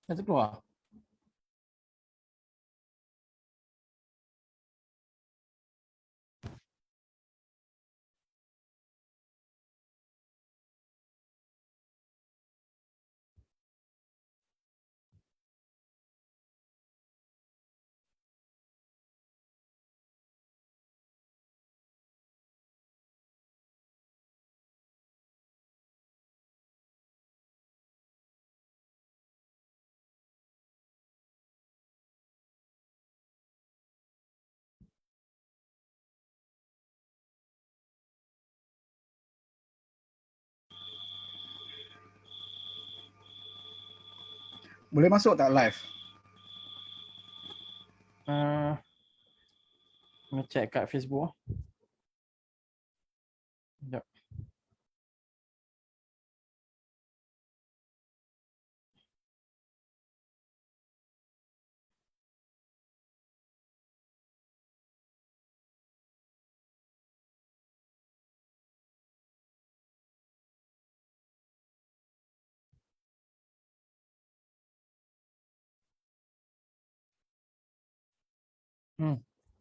Dah terkeluar. Boleh masuk tak live? Ngecek kat Facebook. Sekejap.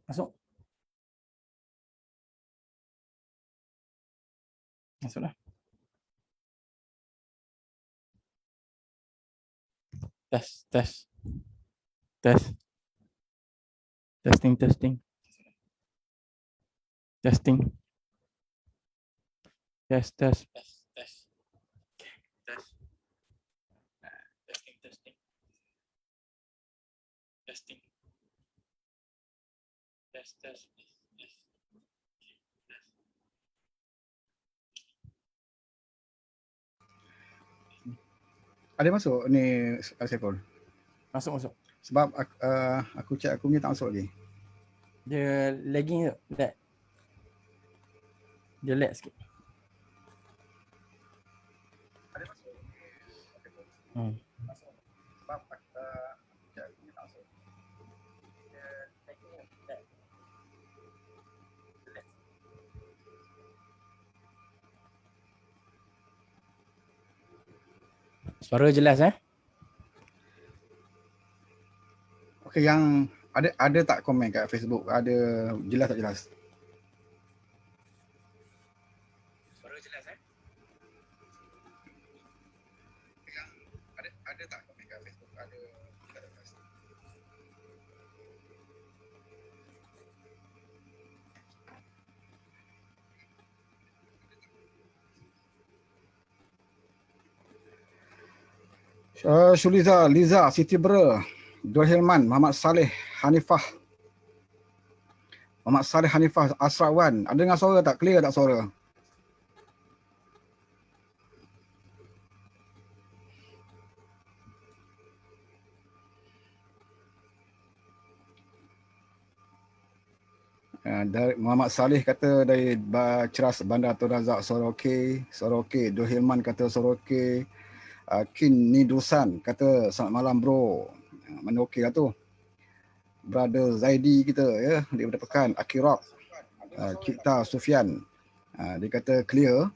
Masuk. Masuklah. Test. Testing. Testing. Testing. Test. Testing. Testing. Test. Ada masuk ni Saiful? Masuk. Sebab aku check aku punya tak masuk lagi. Dia lagging tu. Lag. Dia lag sikit. Ada masuk. Sebab aku check aku punya tak masuk. Suara jelas Okey, yang ada tak komen kat Facebook? Ada jelas tak jelas? Suara jelas Yang ada tak komen kat Facebook? Ada jelas tak jelas? Shuliza, Liza, Siti Bra, Dul Hilman, Muhammad Saleh Hanifah, Asrawan. Ada dengar suara tak? Clear tak suara? Dari Muhammad Saleh kata dari Ceras Bandar Tun Razak suara okey. Dul Hilman kata suara okey. Kin Nidusan kata selamat malam bro. Mana okey lah tu. Brother Zaidi kita ya daripada Pekan, Akirok. Cipta Sufian. Dia kata clear.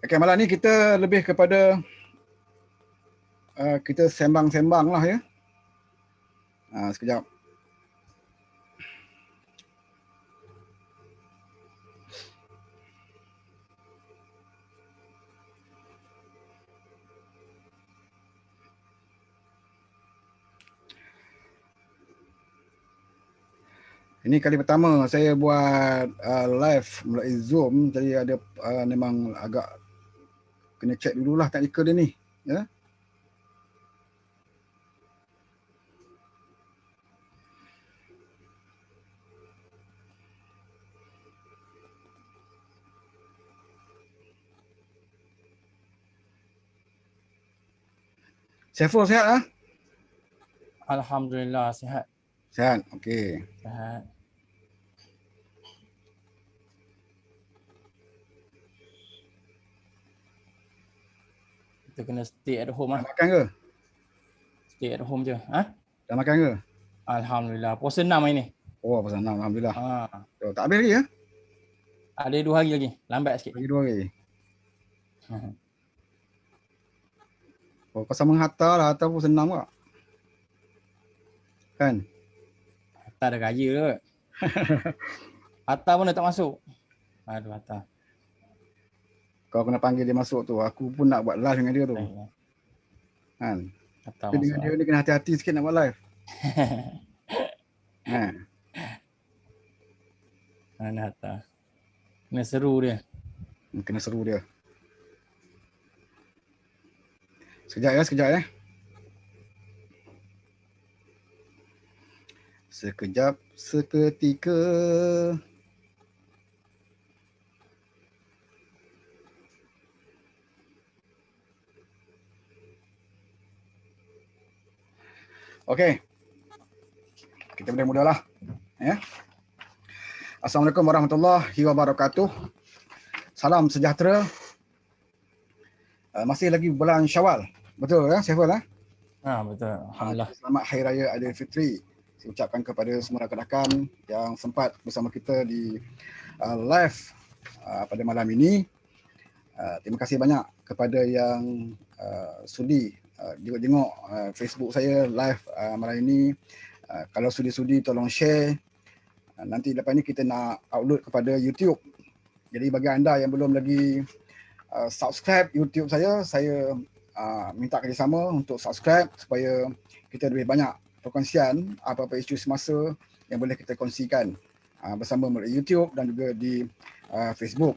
Okey, malam ni kita lebih kepada kita sembang-sembang lah ya. Sekejap. Ini kali pertama saya buat live melalui Zoom, jadi ada memang agak kena check dululah teknikal dia ni, ya. Saiful sihat ah? Alhamdulillah sihat. Sihat. Okey. Sihat. Kita kena stay at home Dah makan ke? Stay at home je. Dah makan ke? Alhamdulillah. Puasa 6 hari ni. Oh, pasal 6 alhamdulillah. Tak habis lagi ya? Ada 2 hari lagi. Lambat sikit. Lagi 2 hari. Oh, kau sama Hatta lah, Hatta pun senang kak. Kan? Hatta dah kaya tu. Hatta pun dah tak masuk. Aduh, Hatta. Kau kena panggil dia masuk tu. Aku pun nak buat live dengan dia tu. Kan? Hatta Tapi dengan masuk dia lah. ni kena hati-hati sikit nak buat live. Kan? Mana Hatta. Kena seru dia. Kena seru dia. Sekejap ya. Sekejap, seketika. Okey. Kita boleh mulalah. Ya. Assalamualaikum warahmatullahi wabarakatuh. Salam sejahtera. Masih lagi bulan Syawal. Betul ya, Saiful ya? Betul. Alhamdulillah. Selamat Hari Raya Aidilfitri. Saya ucapkan kepada semua rakan-rakan yang sempat bersama kita di live pada malam ini. Terima kasih banyak kepada yang sudi jenguk Facebook saya live malam ini. Kalau sudi-sudi tolong share. Nanti lepas ni kita nak upload kepada YouTube. Jadi bagi anda yang belum lagi subscribe YouTube saya minta kerjasama untuk subscribe supaya kita lebih banyak perkongsian apa-apa isu semasa yang boleh kita kongsikan bersama melalui YouTube dan juga di Facebook.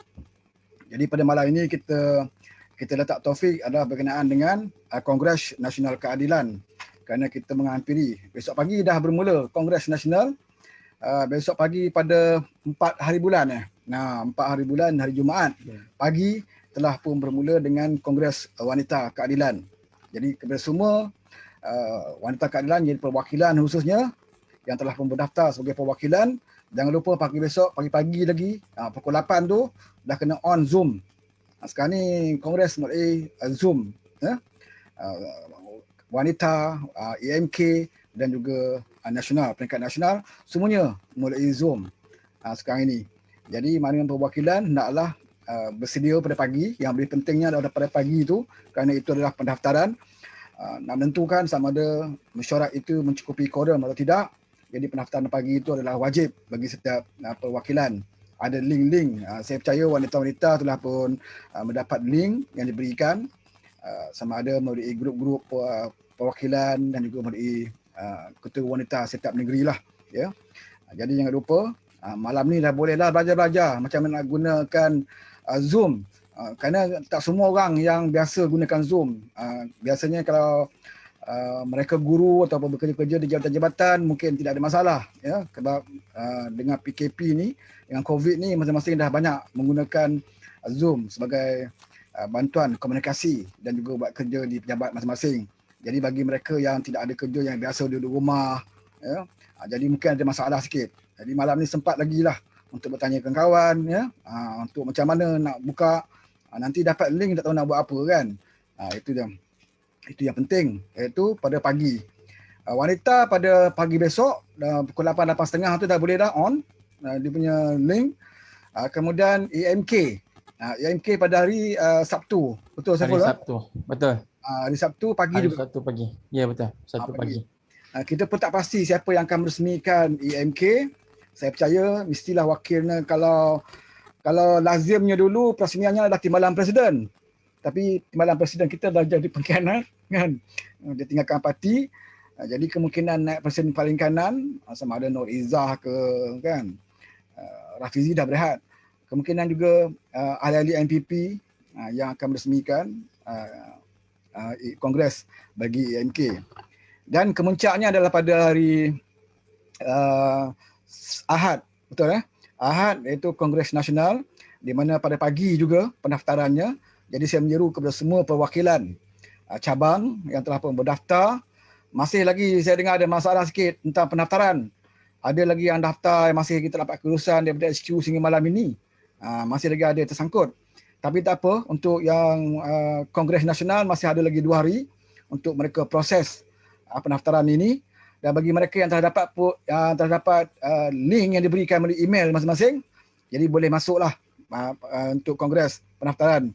Jadi pada malam ini kita letak topik adalah berkenaan dengan Kongres Nasional Keadilan, kerana kita menghampiri besok pagi dah bermula Kongres Nasional. Besok pagi pada 4 hari bulan 4 hari bulan hari Jumaat pagi telah pun bermula dengan Kongres Wanita Keadilan. Jadi kepada semua wanita keadilan jadi perwakilan khususnya yang telah pun berdaftar sebagai perwakilan, jangan lupa pagi-pagi lagi pukul 8 tu dah kena on Zoom. Sekarang ni Kongres melalui Zoom wanita, EMK dan juga nasional, peringkat nasional, semuanya melalui Zoom sekarang ini. Jadi mana perwakilan hendaklah bersedia pada pagi. Yang lebih pentingnya adalah pada pagi itu, kerana itu adalah pendaftaran. Nak menentukan sama ada mesyuarat itu mencukupi quorum atau tidak. Jadi pendaftaran pagi itu adalah wajib bagi setiap perwakilan. Ada link-link. Saya percaya wanita-wanita telah pun mendapat link yang diberikan sama ada melalui grup-grup perwakilan dan juga melalui ketua wanita setiap negeri lah. Ya. Jadi jangan lupa malam ni dah bolehlah belajar-belajar macam mana nak gunakan Zoom. Kerana tak semua orang yang biasa gunakan Zoom. Biasanya kalau mereka guru atau bekerja-kerja di jabatan-jabatan mungkin tidak ada masalah. Ya. Sebab dengan PKP ni, dengan COVID ni, masing-masing dah banyak menggunakan Zoom sebagai bantuan komunikasi dan juga buat kerja di pejabat masing-masing. Jadi bagi mereka yang tidak ada kerja, yang biasa duduk rumah, ya, jadi mungkin ada masalah sikit. Jadi malam ni sempat lagi lah untuk bertanya dengan kawan, ya, untuk macam mana nak buka, nanti dapat link tak tahu nak buat apa kan. Itu yang penting, iaitu pada pagi. Wanita pada pagi besok pukul 8, 8.30 tu dah boleh dah on dia punya link. Kemudian EMK. EMK pada hari Sabtu. Betul Saiful? Hari Sabtu. Betul. Hari Sabtu pagi Hari juga. Sabtu pagi. Ya betul. Sabtu pagi. Kita pun tak pasti siapa yang akan meresmikan EMK. Saya percaya mestilah wakilnya, kalau lazimnya dulu peresmiannya adalah Timbalan Presiden. Tapi Timbalan Presiden kita dah jadi pengkhianat kan. Dia tinggalkan parti. Jadi kemungkinan naik presiden paling kanan sama ada Nur Izzah ke kan. Rafizi dah berehat. Kemungkinan juga ahli-ahli MPP yang akan meresmikan Kongres bagi EMK. Dan kemuncaknya adalah pada hari Ahad, betul Ahad, iaitu Kongres Nasional, di mana pada pagi juga pendaftarannya. Jadi saya menyeru kepada semua perwakilan cabang yang telah pun berdaftar. Masih lagi saya dengar ada masalah sikit tentang pendaftaran. Ada lagi yang daftar yang masih kita dapat kelulusan daripada SQ sehingga malam ini. Masih lagi ada tersangkut. Tapi tak apa, untuk yang Kongres Nasional masih ada lagi 2 hari untuk mereka proses pendaftaran ini. Dan bagi mereka yang telah dapat link yang diberikan melalui email masing-masing, jadi boleh masuklah untuk Kongres pendaftaran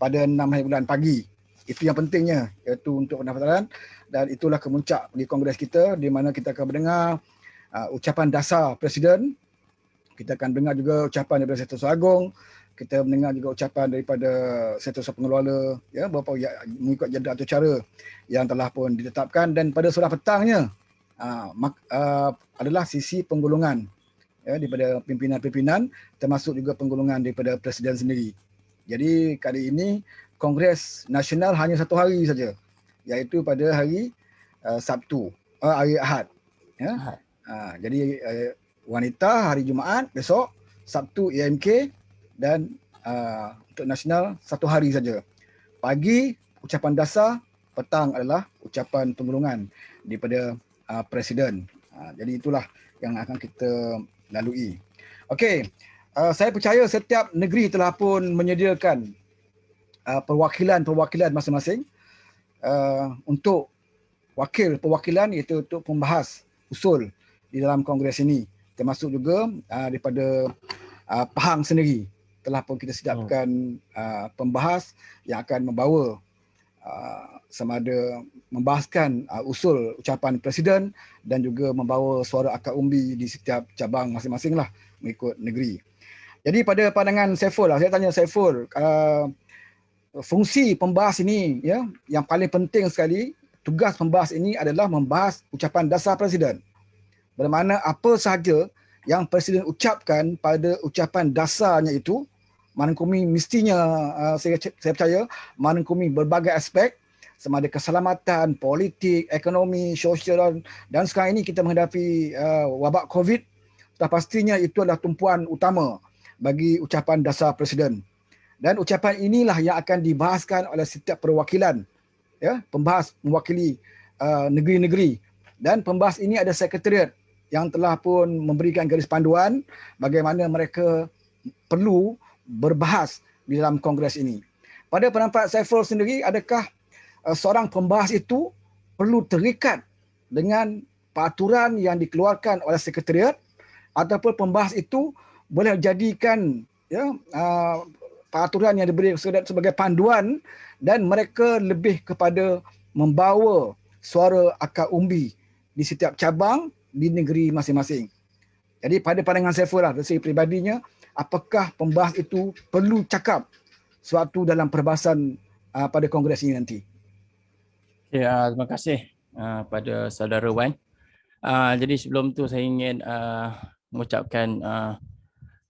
pada 6 hari bulan pagi. Itu yang pentingnya, iaitu untuk pendaftaran, dan itulah kemuncak di kongres kita di mana kita akan mendengar ucapan dasar Presiden. Kita akan dengar juga ucapan daripada Setiausaha Agong, kita mendengar juga ucapan daripada Setiausaha Pengelola, ya, beberapa mengikut jadual atau cara yang telah pun ditetapkan. Dan pada surat petangnya adalah sisi penggolongan, ya, daripada pimpinan-pimpinan, termasuk juga penggolongan daripada Presiden sendiri. Jadi kali ini Kongres Nasional hanya 1 hari saja, iaitu pada hari Sabtu, hari Ahad. Ya. Jadi wanita hari Jumaat besok, Sabtu AMK, dan untuk nasional 1 hari saja. Pagi ucapan dasar, petang adalah ucapan penggolongan daripada Presiden. Jadi itulah yang akan kita lalui. Okey, saya percaya setiap negeri telah pun menyediakan perwakilan-perwakilan masing-masing untuk perwakilan, iaitu untuk membahas usul di dalam kongres ini, termasuk juga daripada Pahang sendiri telah pun kita sedapkan pembahas yang akan membawa sama ada membahaskan usul ucapan Presiden dan juga membawa suara akar umbi di setiap cabang masing-masing lah mengikut negeri. Jadi pada pandangan Saiful, saya tanya Saiful, fungsi pembahas ini, ya, yang paling penting sekali, tugas pembahas ini adalah membahas ucapan dasar Presiden. Bermakna apa sahaja yang Presiden ucapkan pada ucapan dasarnya itu merangkumi mestinya, saya percaya merangkumi berbagai aspek, sama ada keselamatan, politik, ekonomi, sosial, dan sekarang ini kita menghadapi wabak COVID, sudah pastinya itu adalah tumpuan utama bagi ucapan dasar Presiden. Dan ucapan inilah yang akan dibahaskan oleh setiap perwakilan, ya, pembahas mewakili negeri-negeri, dan pembahas ini ada sekretariat yang telah pun memberikan garis panduan bagaimana mereka perlu berbahas di dalam kongres ini. Pada pendapat Saiful sendiri, adakah seorang pembahas itu perlu terikat dengan peraturan yang dikeluarkan oleh sekretariat, ataupun pembahas itu boleh jadikan, ya, peraturan yang diberi sebagai panduan dan mereka lebih kepada membawa suara akar umbi di setiap cabang di negeri masing-masing. Jadi pada pandangan Saiful lah, dari segi peribadinya, apakah pembahas itu perlu cakap suatu dalam perbahasan pada kongres ini nanti? Ya, terima kasih pada saudara Wan. Jadi sebelum tu saya ingin mengucapkan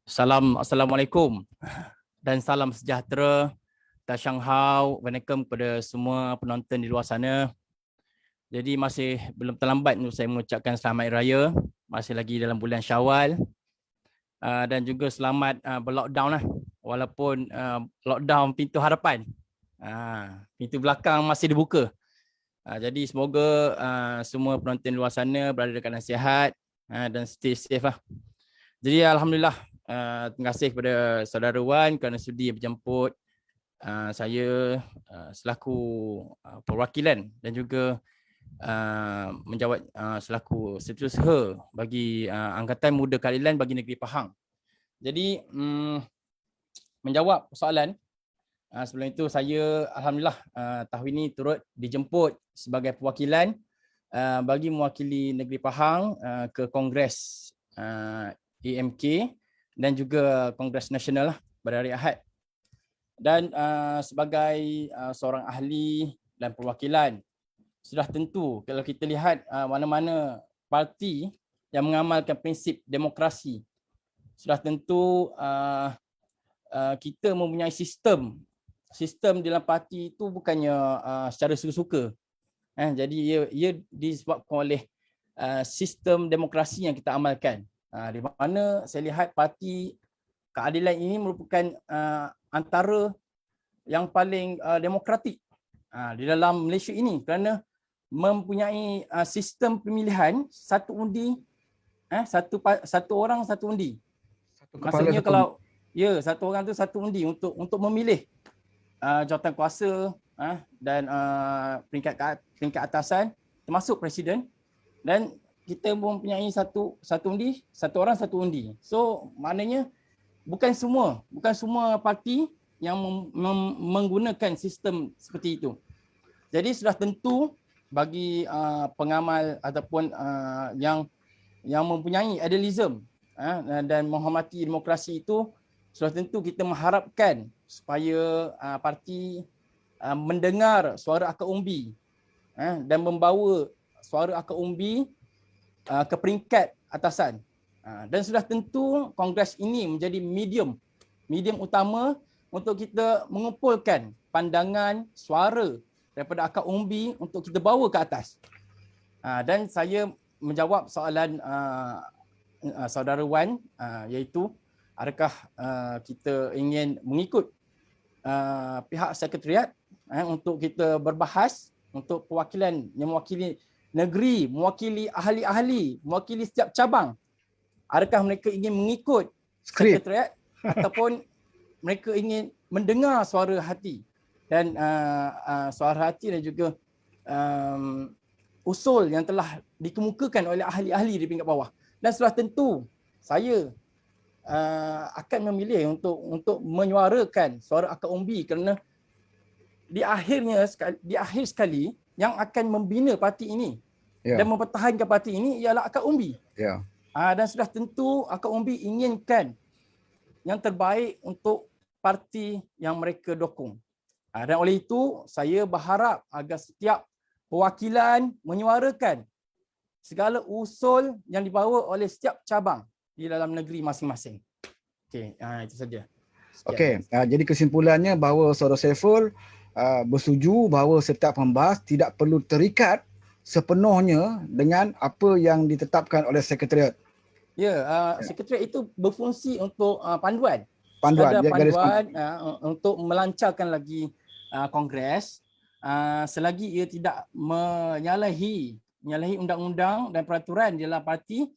Assalamualaikum dan salam sejahtera, Tashanghao, Waalaikumsalam kepada semua penonton di luar sana. Jadi masih belum terlambat untuk saya mengucapkan selamat Hari Raya, masih lagi dalam bulan Syawal, dan juga selamat berlockdown lah, walaupun lockdown pintu harapan, pintu belakang masih dibuka. Jadi semoga semua penonton di luar sana berada dalam keadaan sihat dan stay safe lah. Jadi alhamdulillah, terima kasih kepada saudara Wan kerana sudi berjemput saya selaku perwakilan dan juga menjawat selaku setiausaha bagi Angkatan Muda Keadilan bagi Negeri Pahang. Jadi menjawab soalan, sebelum itu saya alhamdulillah tahun ini turut dijemput sebagai perwakilan bagi mewakili Negeri Pahang ke Kongres AMK dan juga Kongres Nasional lah pada hari Ahad. Dan sebagai seorang ahli dan perwakilan, sudah tentu kalau kita lihat mana-mana parti yang mengamalkan prinsip demokrasi, sudah tentu kita mempunyai sistem dalam parti itu bukannya secara suka-suka. Jadi ia disebabkan oleh sistem demokrasi yang kita amalkan. Di mana saya lihat parti keadilan ini merupakan antara yang paling demokratik di dalam Malaysia ini, kerana mempunyai sistem pemilihan satu undi, satu orang satu undi. Maksudnya kalau satu orang tu satu undi untuk memilih jawatan kuasa dan peringkat atasan termasuk presiden, dan kita mempunyai satu undi, satu orang satu undi. So maknanya bukan semua parti yang menggunakan sistem seperti itu. Jadi sudah tentu bagi pengamal ataupun yang mempunyai idealism dan menghormati demokrasi itu, sudah tentu kita mengharapkan supaya parti mendengar suara akar umbi dan membawa suara akar umbi ke peringkat atasan. Dan sudah tentu kongres ini menjadi medium utama untuk kita mengumpulkan pandangan, suara daripada akar umbi untuk kita bawa ke atas. Dan saya menjawab soalan saudara Wan, iaitu adakah kita ingin mengikut pihak sekretariat untuk kita berbahas untuk perwakilan yang mewakili negeri, mewakili ahli-ahli, mewakili setiap cabang. Adakah mereka ingin mengikut sekretariat ataupun mereka ingin mendengar suara hati dan suara hati dan juga usul yang telah dikemukakan oleh ahli-ahli di peringkat bawah. Dan sudah tentu saya akan memilih untuk menyuarakan suara akar umbi kerana di akhir sekali yang akan membina parti ini dan mempertahankan parti ini ialah akar umbi. Dan sudah tentu akar umbi inginkan yang terbaik untuk parti yang mereka dokong. Dan oleh itu saya berharap agar setiap perwakilan menyuarakan segala usul yang dibawa oleh setiap cabang di dalam negeri masing-masing. Okey, itu saja. Okey, jadi kesimpulannya bahawa Saudara Saiful bersetuju bahawa setiap pembahas tidak perlu terikat sepenuhnya dengan apa yang ditetapkan oleh sekretariat. Sekretariat itu berfungsi untuk panduan. Panduan, untuk melancarkan lagi kongres selagi ia tidak menyalahi undang-undang dan peraturan di dalam parti,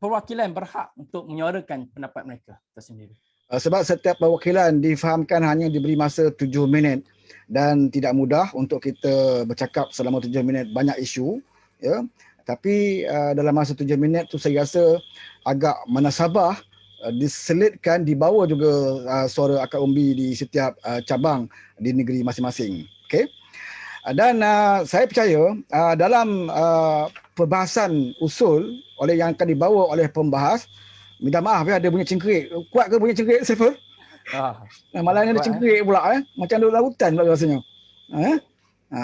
perwakilan berhak untuk menyuarakan pendapat mereka tersendiri. Sebab setiap perwakilan difahamkan hanya diberi masa 7 minit dan tidak mudah untuk kita bercakap selama 7 minit banyak isu, ya. Tapi dalam masa 7 minit tu saya rasa agak menasabah diselitkan, dibawa juga suara akar umbi di setiap cabang di negeri masing-masing. Okey. Dan saya percaya dalam perbahasan usul yang akan dibawa oleh pembahas, minta maaf ya, ada bunyi cengkerik. Kuat ke bunyi cengkerik, Saiful? Malah ni ada cengkerik pula macam duduk lautan pula rasanya.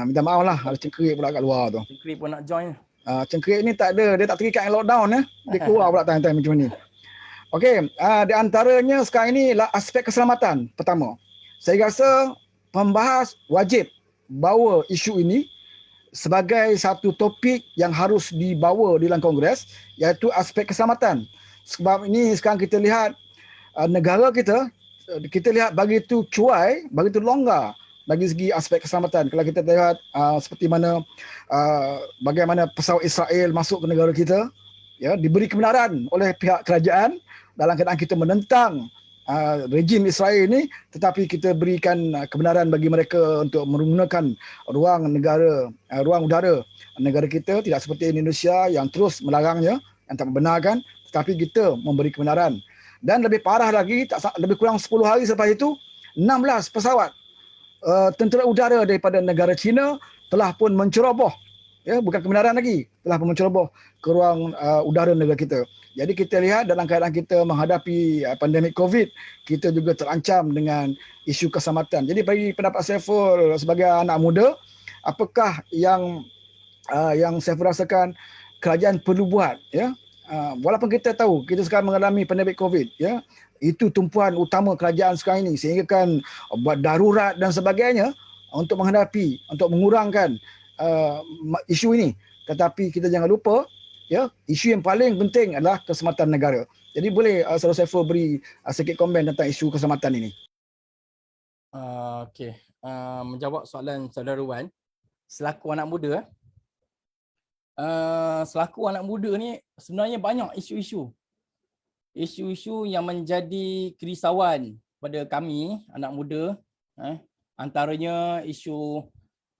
Minta maaf lah, ada cengkerik pula kat luar tu. Cengkerik pun nak join. Cengkerik ni tak ada, dia tak terikat dengan lockdown ya. Dia keluar pula time-time macam ni. Okey, di antaranya sekarang ini adalah aspek keselamatan. Pertama, saya rasa pembahas wajib bawa isu ini sebagai satu topik yang harus dibawa di dalam kongres, iaitu aspek keselamatan. Sebab ini sekarang kita lihat negara kita lihat begitu cuai, begitu longgar bagi segi aspek keselamatan. Kalau kita lihat seperti mana bagaimana pesawat Israel masuk ke negara kita, ya, diberi kebenaran oleh pihak kerajaan dalam keadaan kita menentang rejim Israel ini, tetapi kita berikan kebenaran bagi mereka untuk menggunakan ruang udara negara kita, tidak seperti Indonesia yang terus melarangnya, yang tak membenarkan, tetapi kita memberi kebenaran. Dan lebih parah lagi, lebih kurang 10 hari selepas itu, 16 pesawat tentera udara daripada negara China telah pun menceroboh, ya, bukan kebenaran lagi, telah pun menceroboh ke ruang udara negara kita. Jadi kita lihat dalam keadaan kita menghadapi pandemik COVID, kita juga terancam dengan isu keselamatan. Jadi bagi pendapat Saiful sebagai anak muda, apakah yang Saiful rasakan kerajaan perlu buat, ya? Walaupun kita tahu kita sekarang mengalami pandemik COVID, ya, itu tumpuan utama kerajaan sekarang ini, sehingga kan buat darurat dan sebagainya untuk menghadapi, untuk mengurangkan isu ini. Tetapi kita jangan lupa, ya, isu yang paling penting adalah keselamatan negara. Jadi boleh Saudara Saiful beri sedikit komen tentang isu keselamatan ini. Okey, menjawab soalan saudara Wan, selaku anak muda, ni sebenarnya banyak isu-isu yang menjadi kerisauan pada kami anak muda, antaranya isu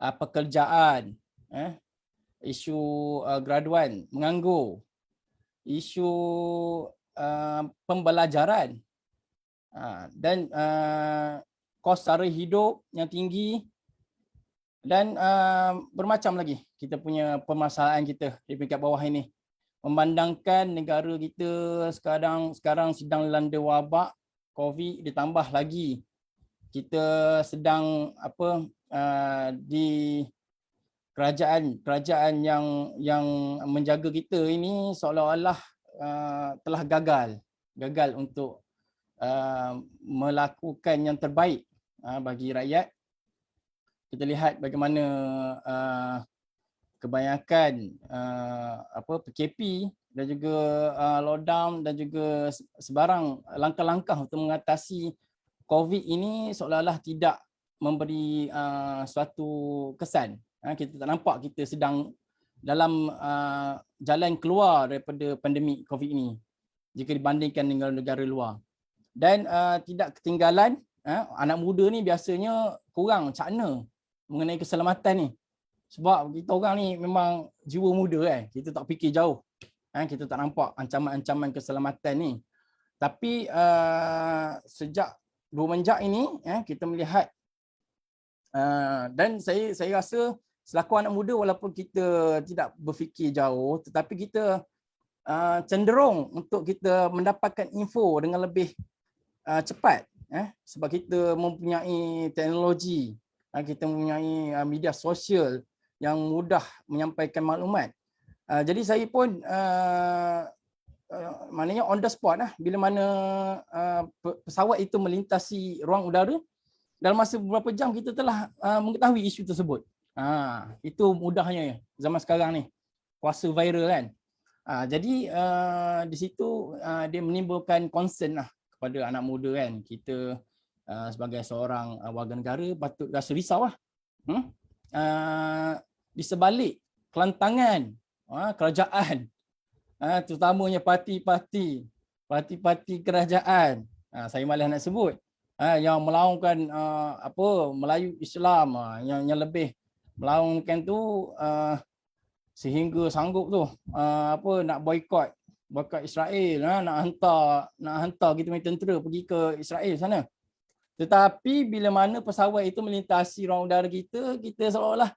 pekerjaan, isu graduan menganggur, isu pembelajaran, dan kos sara hidup yang tinggi, Dan bermacam lagi kita punya permasalahan kita di peringkat bawah ini. Memandangkan negara kita sekarang sedang dilanda wabak COVID, ditambah lagi kita sedang di kerajaan yang menjaga kita ini seolah-olah telah gagal untuk melakukan yang terbaik bagi rakyat. Kita lihat bagaimana kebanyakan PKP dan juga lockdown dan juga sebarang langkah-langkah untuk mengatasi COVID ini seolah-olah tidak memberi suatu kesan. Kita tak nampak kita sedang dalam jalan keluar daripada pandemik COVID ini jika dibandingkan dengan negara luar. Dan tidak ketinggalan, anak muda ni biasanya kurang cakna mengenai keselamatan ni. Sebab kita orang ni memang jiwa muda kan, kita tak fikir jauh. Kita tak nampak ancaman-ancaman keselamatan ni. Tapi sejak semenjak ini kita melihat dan saya rasa selaku anak muda walaupun kita tidak berfikir jauh tetapi kita cenderung untuk kita mendapatkan info dengan lebih cepat sebab kita mempunyai teknologi, kita mempunyai media sosial yang mudah menyampaikan maklumat. Jadi saya pun maknanya on the spot bila mana pesawat itu melintasi ruang udara, dalam masa beberapa jam kita telah mengetahui isu tersebut. Itu mudahnya zaman sekarang ni, kuasa viral kan. Jadi di situ dia menimbulkan concern kepada anak muda kan. Kita sebagai seorang warga negara patut rasa risau di sebalik kelantangan kerajaan, terutamanya parti-parti kerajaan, saya malas nak sebut, yang melaungkan Melayu Islam, yang lebih melaungkan tu sehingga sanggup tu nak boikot Israel, nak hantar kita punya tentera pergi ke Israel sana. Tetapi bila mana pesawat itu melintasi ruang udara kita seolah-olah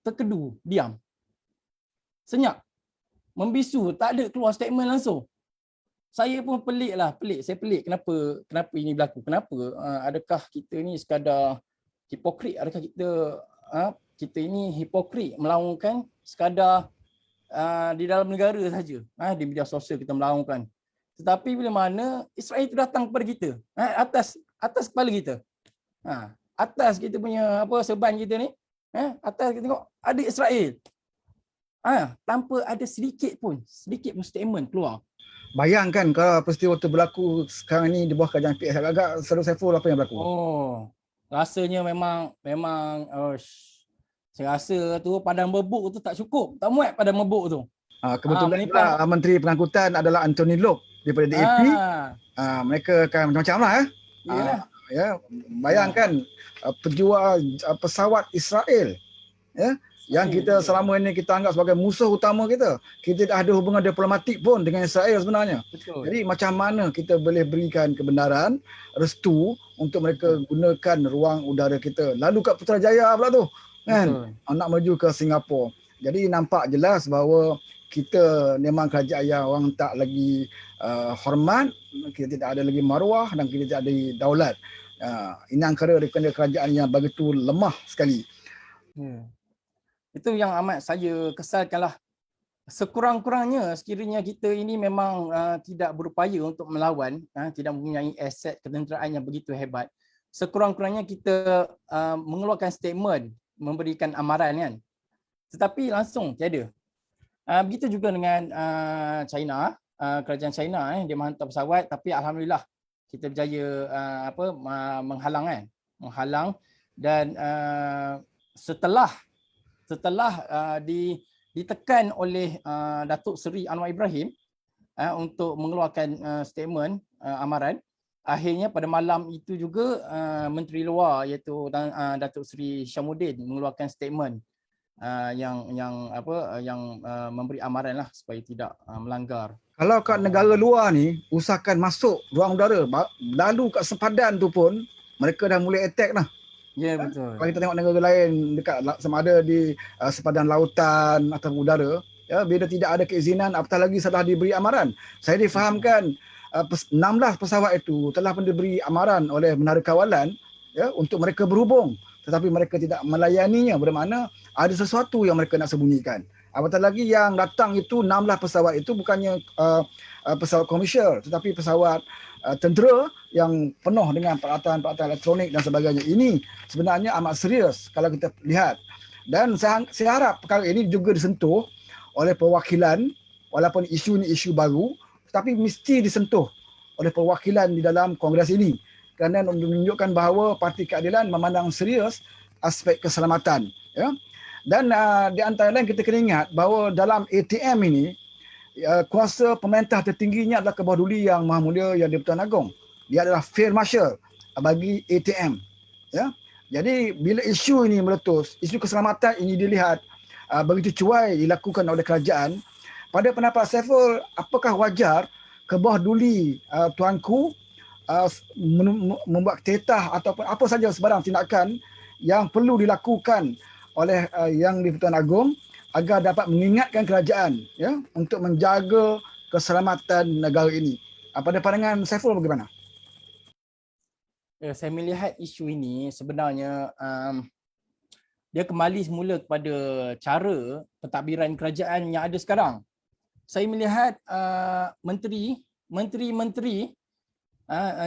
terkedu, diam, senyap, membisu, tak ada keluar statement langsung. Saya pun pelik. Saya pelik kenapa ini berlaku. Kenapa adakah kita ni sekadar hipokrit? Adakah kita ini hipokrit melaungkan sekadar di dalam negara saja, di media sosial kita melaungkan. Tetapi bila mana Israel itu datang kepada kita, atas kepala kita, atas kita punya serban kita ni, atas kita tengok ada Israel, tanpa ada sedikit pun statement keluar. Bayangkan kalau peristiwa itu berlaku sekarang ni di bawah kerajaan PS, agak Saudara Saiful apa yang berlaku? Rasanya memang saya rasa tu padang bebuk tu tak cukup, tak muat padang bebuk tu. Kebetulan Menteri Pengangkutan adalah Anthony Loke daripada DAP. Mereka akan macam-macam lah bayangkan penjual pesawat Israel yang kita selama ini kita anggap sebagai musuh utama kita. Kita tidak ada hubungan diplomatik pun dengan Israel sebenarnya. Betul. Jadi macam mana kita boleh berikan kebenaran, restu untuk mereka gunakan ruang udara kita. Lalu kat Putrajaya pula tu kan, nak menuju ke Singapura. Jadi nampak jelas bahawa kita memang kerajaan yang orang tak lagi hormat, kita tidak ada lagi maruah dan kita tidak ada daulat. Ini antara daripada kerajaan yang begitu lemah sekali. Itu yang amat saya kesalkanlah. Sekurang-kurangnya sekiranya kita ini memang tidak berupaya untuk melawan, tidak mempunyai aset ketenteraan yang begitu hebat, sekurang-kurangnya kita mengeluarkan statement, memberikan amaran kan. Tetapi langsung tiada. Begitu juga dengan China, kerajaan China dia menghantar pesawat, tapi alhamdulillah kita berjaya menghalang dan setelah ditekan oleh Datuk Seri Anwar Ibrahim untuk mengeluarkan statement amaran, akhirnya pada malam itu juga Menteri Luar iaitu Datuk Seri Syamuddin mengeluarkan statement yang memberi amaran lah supaya tidak melanggar. Kalau kat negara luar ni usahakan masuk ruang udara, lalu kat sempadan tu pun mereka dah mulai attack lah. Ya, betul. Kalau kita tengok negara lain dekat sama ada di sepadan lautan atau udara, ya, bila tidak ada keizinan apatah lagi setelah diberi amaran. Saya difahamkan 16 pesawat itu telah pun diberi amaran oleh menara kawalan, ya, untuk mereka berhubung, tetapi mereka tidak melayaninya, bermakna ada sesuatu yang mereka nak sembunyikan. Apatah lagi yang datang itu 16 pesawat itu bukannya pesawat komersial, tetapi pesawat tentera yang penuh dengan peralatan-peralatan elektronik dan sebagainya. Ini sebenarnya amat serius kalau kita lihat. Dan saya harap perkara ini juga disentuh oleh perwakilan, walaupun isu ini isu baru, tetapi mesti disentuh oleh perwakilan di dalam kongres ini. Kerana menunjukkan bahawa Parti Keadilan memandang serius aspek keselamatan. Ya. Dan di antara lain kita kena ingat bahawa dalam ATM ini, kuasa pemerintah tertingginya adalah Kebawah Duli Yang Maha Mulia Yang di-Pertuan Agong. Dia adalah Field Marshal bagi ATM. Ya. Jadi bila isu ini meletus, isu keselamatan ini dilihat begitu cuai dilakukan oleh kerajaan, pada pendapat Saiful, apakah wajar Kebawah Duli tuanku membuat tetah ataupun apa saja sebarang tindakan yang perlu dilakukan oleh Yang di-Pertuan Agong agar dapat mengingatkan kerajaan, ya, untuk menjaga keselamatan negara ini. Pada pandangan Saiful bagaimana? Saya melihat isu ini sebenarnya dia kembali semula kepada cara pentadbiran kerajaan yang ada sekarang. Saya melihat menteri-menteri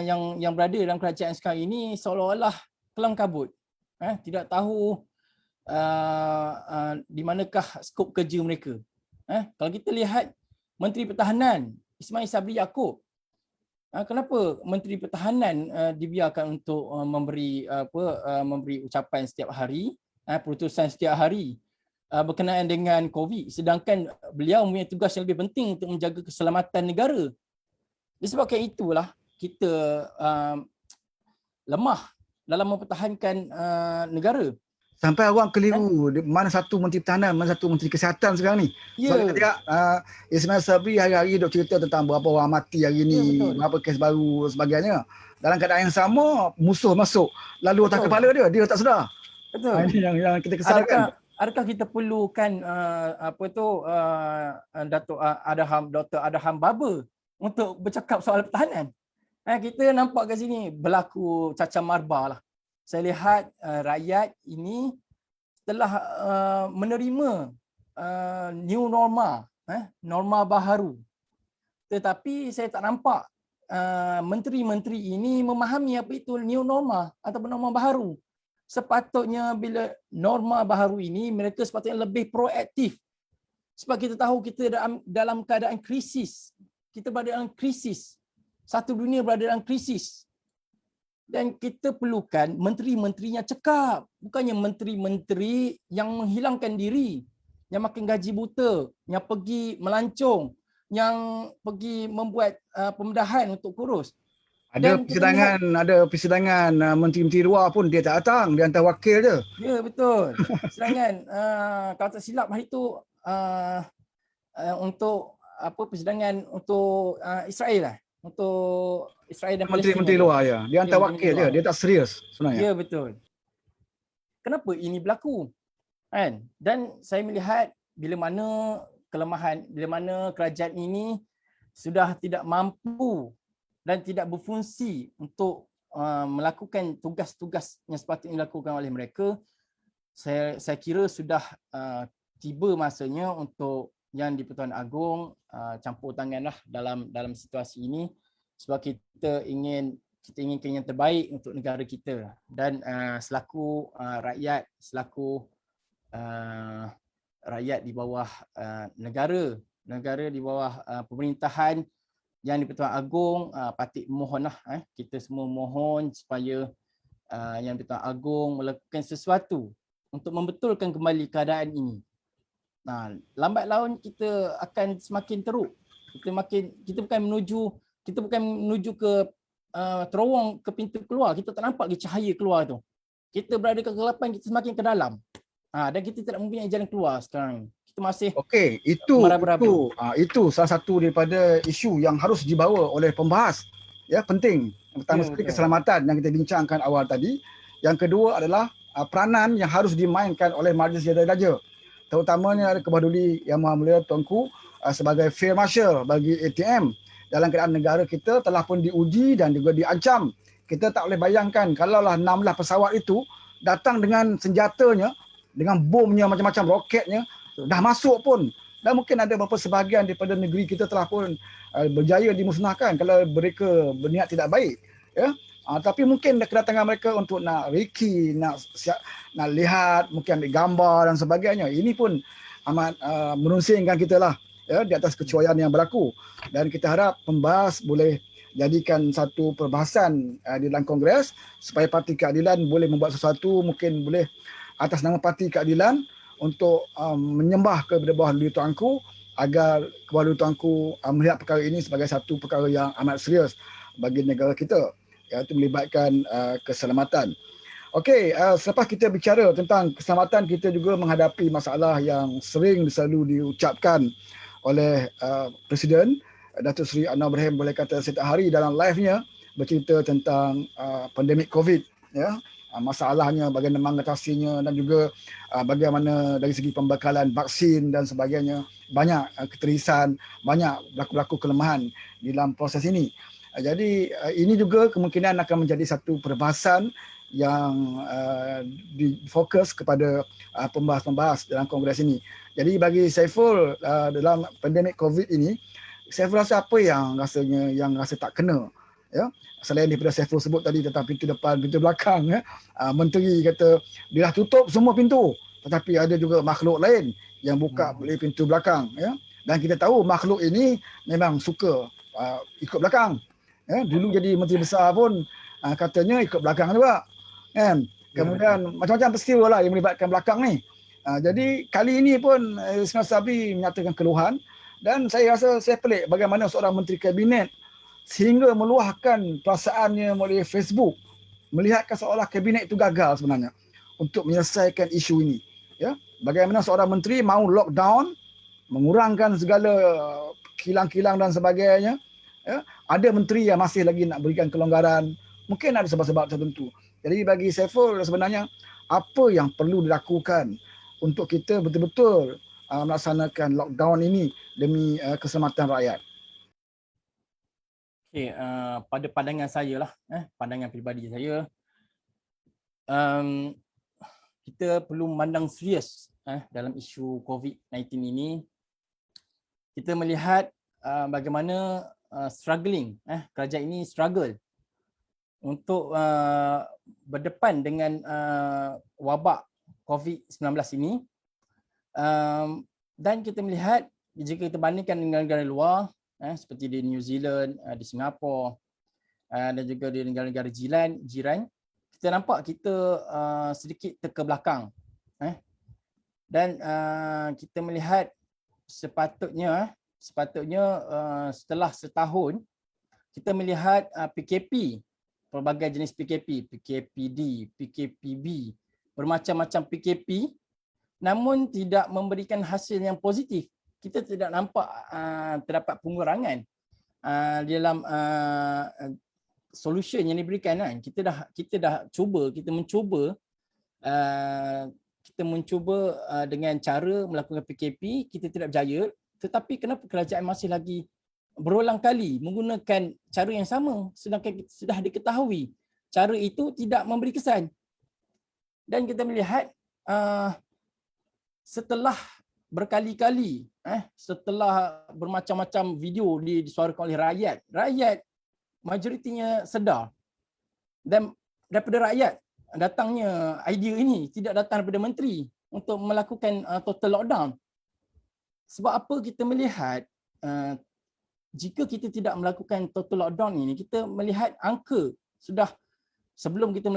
yang berada dalam kerajaan sekarang ini seolah-olah kelam kabut, tidak tahu di manakah skop kerja mereka. Kalau kita lihat Menteri Pertahanan Ismail Sabri Yaakob, kenapa Menteri Pertahanan dibiarkan untuk memberi ucapan setiap hari, perutusan setiap hari berkenaan dengan COVID, sedangkan beliau mempunyai tugas yang lebih penting untuk menjaga keselamatan negara. Disebabkan itulah kita lemah dalam mempertahankan negara. Sampai orang keliru mana satu Menteri Pertahanan, mana satu Menteri Kesihatan sekarang ni. Ya. Soalnya tengok Ismail Sabri hari-hari duk cerita tentang berapa orang mati hari ni, berapa kes baru sebagainya. Dalam keadaan yang sama, musuh masuk lalu atas kepala dia tak sedar. Betul. Ini yang kita kesalkan. Adakah kita perlukan Dr. Adham Baba untuk bercakap soal pertahanan? Kita nampak kat sini berlaku cacah marba lah. Saya lihat rakyat ini telah menerima new norma, norma baharu. Tetapi saya tak nampak menteri-menteri ini memahami apa itu new norma ataupun norma baharu. Sepatutnya bila norma baharu ini mereka sepatutnya lebih proaktif. Sebab kita tahu kita dalam keadaan krisis. Kita berada dalam krisis. Satu dunia berada dalam krisis. Dan kita perlukan menteri-menterinya cekap. Bukannya menteri-menteri yang menghilangkan diri, yang makan gaji buta, yang pergi melancong, yang pergi membuat pembedahan untuk kurus. Ada persidangan menteri-menteri luar pun dia tak datang, dia hantar wakil je. Ya, betul. Persidangan kalau tak silap hari itu untuk persidangan untuk Israel lah. Untuk Israel dan Palestin. Menteri-menteri luar ya. Dia hantar wakil je, dia tak serius sebenarnya. Ya, betul. Kenapa ini berlaku? Kan? Dan saya melihat bila mana kelemahan, bila mana kerajaan ini sudah tidak mampu dan tidak berfungsi untuk melakukan tugas-tugas yang sepatutnya dilakukan oleh mereka, saya kira sudah tiba masanya untuk Yang di-Pertuan Agong campur tanganlah dalam situasi ini, sebab kita inginkan yang terbaik untuk negara kita, dan selaku rakyat di bawah negara di bawah pemerintahan Yang di-Pertuan Agong, patut mohonlah kita semua mohon supaya Yang di-Pertuan Agong melakukan sesuatu untuk membetulkan kembali keadaan ini. Lambat laun kita akan semakin teruk. Kita bukan menuju ke terowong, ke pintu keluar. Kita tak nampak lagi cahaya keluar tu. Kita berada ke kegelapan, kita semakin ke dalam. Dan kita tidak mempunyai jalan keluar sekarang. Kita masih itu salah satu daripada isu yang harus dibawa oleh pembahas. Ya, penting. Yang pertama sekali keselamatan yang kita bincangkan awal tadi. Yang kedua adalah peranan yang harus dimainkan oleh Majlis Jaga-Raja. Terutamanya ada Kebah Duli Yang Maha Mulia Tuanku sebagai Field Marshal bagi ATM dalam keadaan negara kita telah pun diuji dan juga diancam. Kita tak boleh bayangkan kalaulah 16 pesawat itu datang dengan senjatanya, dengan bomnya macam-macam, roketnya, dah masuk pun. Dan mungkin ada beberapa sebahagian daripada negeri kita telah pun berjaya dimusnahkan kalau mereka berniat tidak baik. Ya. Tapi mungkin kedatangan mereka untuk nak riki, nak lihat, mungkin ambil gambar dan sebagainya. Ini pun amat merunsingkan kita lah, ya, di atas kecuaian yang berlaku. Dan kita harap pembahas boleh jadikan satu perbahasan di dalam Kongres supaya Parti Keadilan boleh membuat sesuatu, mungkin boleh atas nama Parti Keadilan untuk menyembah kepada Bawah Duli Tuanku agar Bawah Duli Tuanku melihat perkara ini sebagai satu perkara yang amat serius bagi negara kita, iaitu melibatkan keselamatan. Okey, selepas kita bicara tentang keselamatan, kita juga menghadapi masalah yang sering selalu diucapkan oleh Presiden Datuk Seri Anwar Ibrahim, boleh kata setiap hari dalam live-nya bercerita tentang pandemik COVID, ya. Masalahnya, bagaimana mengatasinya dan juga bagaimana dari segi pembekalan vaksin dan sebagainya. Banyak keterisan, banyak berlaku-laku kelemahan di dalam proses ini. Jadi ini juga kemungkinan akan menjadi satu perbahasan yang difokus kepada pembahas-pembahas dalam Kongres ini. Jadi bagi Saiful, dalam pandemik COVID ini, Saiful rasa apa yang rasa tak kena, ya, selain daripada Saiful sebut tadi tentang pintu depan, pintu belakang, ya. Menteri kata dia dah tutup semua pintu, tetapi ada juga makhluk lain yang buka melalui pintu belakang, ya. Dan kita tahu makhluk ini memang suka ikut belakang, ya. Dulu jadi menteri besar pun katanya ikut belakang juga, kan. Kemudian macam-macam peristiwa lah yang melibatkan belakang ni. Jadi kali ini pun Ismail Sabri menyatakan keluhan. Dan saya rasa saya pelik bagaimana seorang menteri kabinet sehingga meluahkan perasaannya melalui Facebook, melihatkan seolah kabinet itu gagal sebenarnya untuk menyelesaikan isu ini. Ya, bagaimana seorang menteri mahu lockdown, mengurangkan segala kilang-kilang dan sebagainya. Ya, ada menteri yang masih lagi nak berikan kelonggaran, mungkin ada sebab-sebab tertentu. Jadi bagi Saiful sebenarnya apa yang perlu dilakukan untuk kita betul-betul melaksanakan lockdown ini demi keselamatan rakyat. Okay, pada pandangan saya lah, pandangan peribadi saya, kita perlu memandang serius dalam isu COVID-19 ini. Kita melihat bagaimana struggling, kerajaan ini struggle untuk berdepan dengan wabak COVID-19 ini. Dan kita melihat jika kita bandingkan dengan negara luar seperti di New Zealand, di Singapura dan juga di negara-negara jiran, kita nampak kita sedikit terkebelakang. Dan kita melihat sepatutnya setelah setahun kita melihat PKP, pelbagai jenis PKP, PKPD, PKPB, bermacam-macam PKP, namun tidak memberikan hasil yang positif. Kita tidak nampak terdapat pengurangan dalam solution yang diberikan. Kita dah cuba, kita mencuba dengan cara melakukan PKP, kita tidak berjaya. Tetapi kenapa kerajaan masih lagi berulang kali menggunakan cara yang sama sedangkan sudah diketahui cara itu tidak memberi kesan. Dan kita melihat setelah berkali-kali, setelah bermacam-macam video disuarakan oleh rakyat majoritinya sedar. Dan daripada rakyat datangnya idea ini, tidak datang daripada menteri untuk melakukan total lockdown. Sebab apa kita melihat jika kita tidak melakukan total lockdown ini, kita melihat angka sudah sebelum kita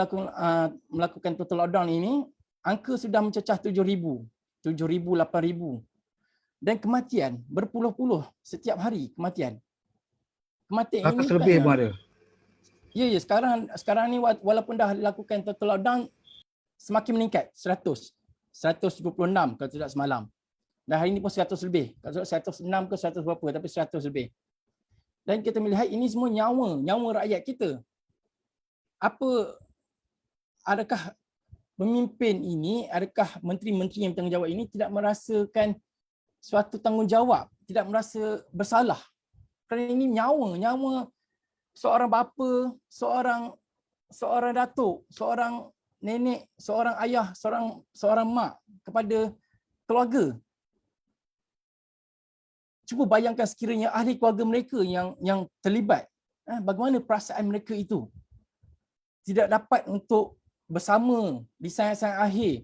melakukan total lockdown ini, angka sudah mencecah 7,000, 8,000. Dan kematian berpuluh-puluh setiap hari kematian. Kematian ini lebih pun ada. Ya, sekarang ni walaupun dah dilakukan total lockdown semakin meningkat 126 kalau tidak semalam. Dan hari ini pun 100 lebih. Kalau 106 ke 100 berapa, tapi 100 lebih. Dan kita melihat ini semua nyawa rakyat kita. adakah pemimpin ini, adakah menteri-menteri yang bertanggungjawab ini tidak merasakan suatu tanggungjawab, tidak merasa bersalah? Kerana ini nyawa seorang bapa, seorang datuk, seorang nenek, seorang ayah, seorang mak kepada keluarga. Cuba bayangkan sekiranya ahli keluarga mereka yang terlibat, bagaimana perasaan mereka itu? Tidak dapat untuk bersama di sayang-sayang akhir.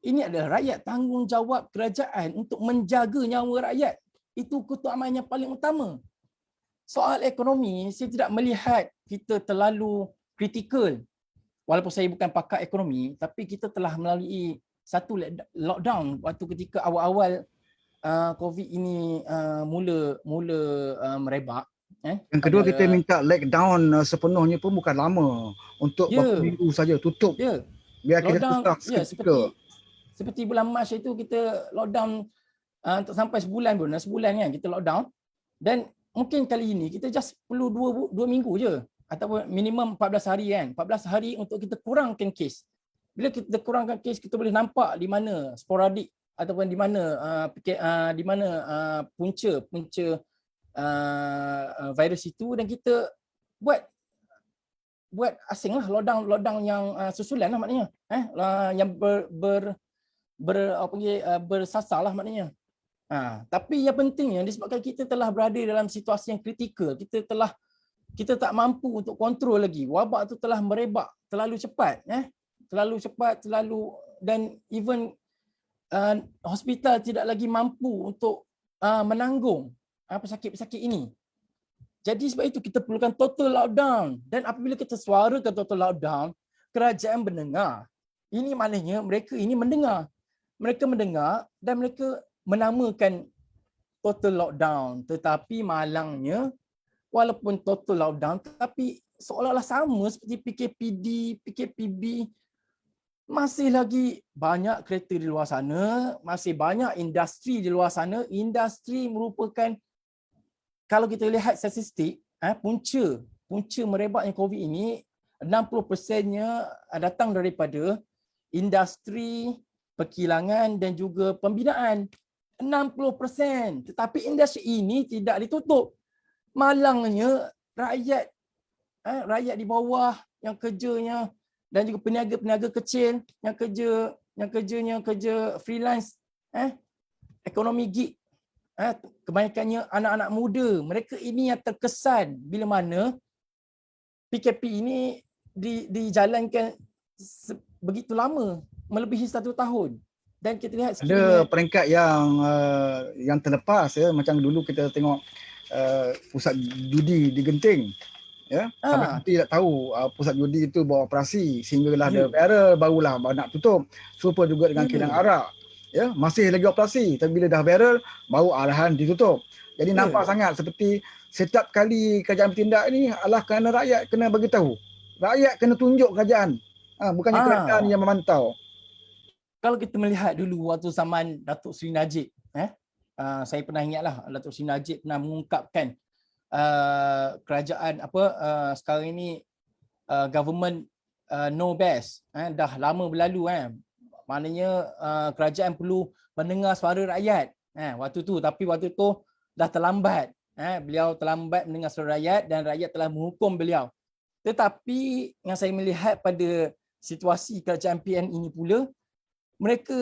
Ini adalah rakyat, tanggungjawab kerajaan untuk menjaga nyawa rakyat. Itu keutamaan yang paling utama. Soal ekonomi, saya tidak melihat kita terlalu kritikal. Walaupun saya bukan pakar ekonomi, tapi kita telah melalui satu lockdown waktu ketika awal-awal COVID ini mula merebak. Yang kedua, kita minta lockdown sepenuhnya pun bukan lama. Untuk beberapa minggu saja tutup. Biar kita Lockdown, susah seketika. seperti bulan Mac itu kita lockdown untuk sampai sebulan pun, sebulan kan kita lockdown. Dan mungkin kali ini kita just perlu 2 minggu je, ataupun minimum 14 hari kan. 14 hari untuk kita kurangkan kes. Bila kita kurangkan kes, kita boleh nampak di mana sporadik ataupun di mana punca virus itu, dan kita buat asing lah lockdown yang susulan lah maknanya, yang bersasar lah maknanya. Tapi yang pentingnya disebabkan kita telah berada dalam situasi yang kritikal, kita tak mampu untuk kontrol lagi. Wabak tu telah merebak terlalu cepat, dan even hospital tidak lagi mampu untuk menanggung pesakit-pesakit ini. Jadi sebab itu kita perlukan total lockdown. Dan apabila kita suarakan total lockdown, kerajaan mendengar. Ini maknanya mereka ini mendengar. Mereka mendengar dan mereka menamakan total lockdown. Tetapi malangnya, walaupun total lockdown, tapi seolah-olah sama seperti PKPB, masih lagi banyak kereta di luar sana, masih banyak industri di luar sana. Industri merupakan, kalau kita lihat statistik, punca merebaknya COVID ini, 60%-nya datang daripada industri perkilangan dan juga pembinaan. 60%. Tetapi industri ini tidak ditutup. Malangnya rakyat di bawah yang kerjanya, dan juga peniaga-peniaga kecil yang kerjanya freelance, ekonomi gig, kebanyakannya anak-anak muda. Mereka ini yang terkesan bila mana PKP ini dijalankan begitu lama, melebihi 1 tahun. Dan kita lihat ada peringkat yang terlepas, macam dulu kita tengok pusat judi di Genting. Sampai nanti tak tahu pusat judi itu beroperasi sehinggalah ada viral, barulah nak tutup. Serupa juga dengan kilang arak, masih lagi operasi, tapi bila dah viral baru arahan ditutup. Jadi nampak sangat seperti setiap kali kerajaan bertindak ni adalah kerana rakyat kena bagi tahu. Rakyat kena tunjuk kerajaan, bukannya kerajaan yang memantau. Kalau kita melihat dulu waktu zaman Datuk Seri Najib, saya pernah ingatlah Datuk Seri Najib pernah mengungkapkan kerajaan sekarang ini government know best, dah lama berlalu, maknanya kerajaan perlu mendengar suara rakyat waktu tu, tapi waktu tu dah terlambat. Beliau terlambat mendengar suara rakyat dan rakyat telah menghukum beliau. Tetapi yang saya melihat pada situasi kerajaan PN ini pula, mereka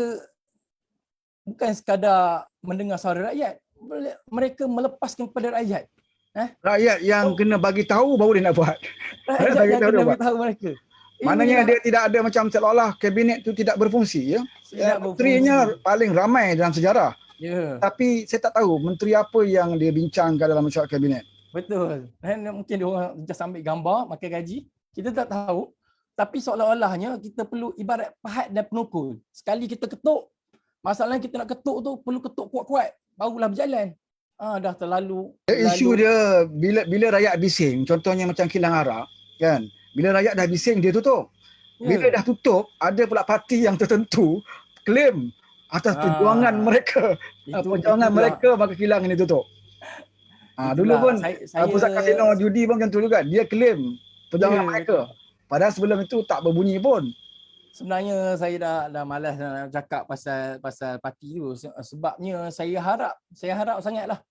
bukan sekadar mendengar suara rakyat, mereka melepaskan kepada rakyat. Rakyat yang kena bagi tahu baru dia nak buat. Rakyat yang kena bagi tahu mereka. Maknanya dia tidak ada macam seolah-olah kabinet tu tidak berfungsi. Menterinya paling ramai dalam sejarah. Tapi saya tak tahu menteri apa yang dia bincangkan dalam mesyuarat kabinet. Betul. Dan mungkin dia orang just ambil gambar, makan gaji. Kita tak tahu. Tapi seolah-olahnya kita perlu ibarat pahat dan penukul. Sekali kita ketuk, masalahnya kita nak ketuk tu perlu ketuk kuat-kuat, barulah berjalan. Dah terlalu. Isu dia bila rakyat bising, contohnya macam kilang arak, kan? Bila rakyat dah bising dia tutup. Bila dah tutup, ada pula parti yang tertentu klaim atas perjuangan mereka. Perjuangan mereka maka kilang ini tutup. Dulu pun pusat kasino judi pun macam tu juga. Dia klaim perjuangan mereka. Padahal sebelum itu tak berbunyi pun. Sebenarnya saya dah malas nak cakap pasal parti tu, sebabnya saya harap sangatlah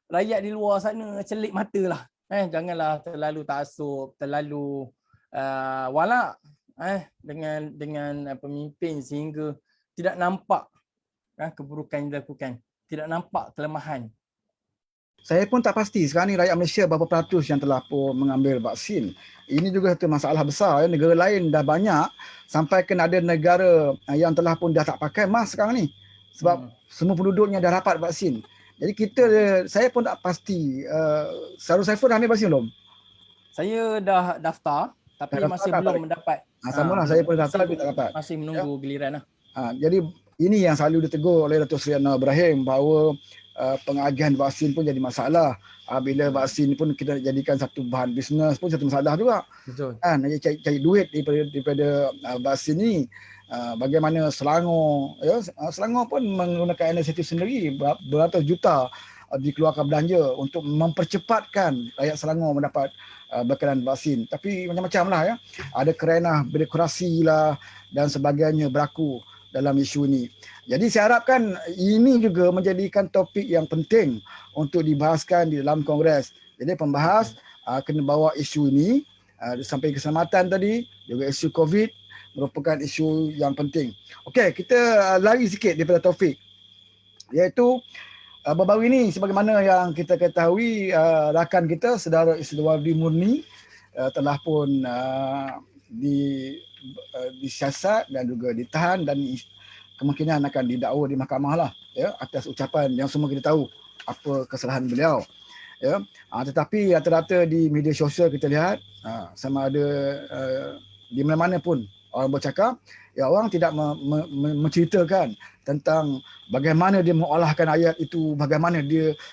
rakyat di luar sana celik matalah. Janganlah terlalu taksub, terlalu walak dengan pemimpin sehingga tidak nampak keburukan yang dilakukan, tidak nampak kelemahan. Saya pun tak pasti sekarang ni rakyat Malaysia berapa peratus yang telah pun mengambil vaksin. Ini juga satu masalah besar. Negara lain dah banyak sampai kena ada negara yang telah pun dah tak pakai mask sekarang ni. Sebab semua penduduknya dah dapat vaksin. Jadi saya pun tak pasti. Sarul Saiful dah ambil vaksin belum? Saya dah daftar tapi masih belum mendapat. Sama lah, saya pun daftar tapi tak dapat. Masih menunggu giliran lah. Jadi ini yang selalu ditegur oleh Datuk Seri Anwar Ibrahim bahawa pengagihan vaksin pun jadi masalah. Bila vaksin pun kita jadikan satu bahan bisnes pun satu masalah juga. Betul. Nak cari duit daripada vaksin ni. Bagaimana Selangor, Selangor pun menggunakan inisiatif sendiri, beratus juta dikeluarkan belanja untuk mempercepatkan rakyat Selangor mendapat bekalan vaksin. Tapi macam-macam lah ya. Ada kerenah birokrasi lah dan sebagainya berlaku dalam isu ini. Jadi saya harapkan ini juga menjadikan topik yang penting untuk dibahaskan di dalam Kongres. Jadi pembahas kena bawa isu ini sampai keselamatan tadi, juga isu COVID merupakan isu yang penting. Okey, kita lari sikit daripada topik. Iaitu baru-baru ini sebagaimana yang kita ketahui, rakan kita Saudara Iswardi Murni telah pun disiasat dan juga ditahan dan kemungkinan akan didakwa di mahkamah lah, ya, atas ucapan yang semua kita tahu apa kesalahan beliau, ya. Tetapi rata-rata di media sosial kita lihat sama ada di mana-mana pun orang bercakap, ya, orang tidak menceritakan tentang bagaimana dia mengolahkan ayat itu, bagaimana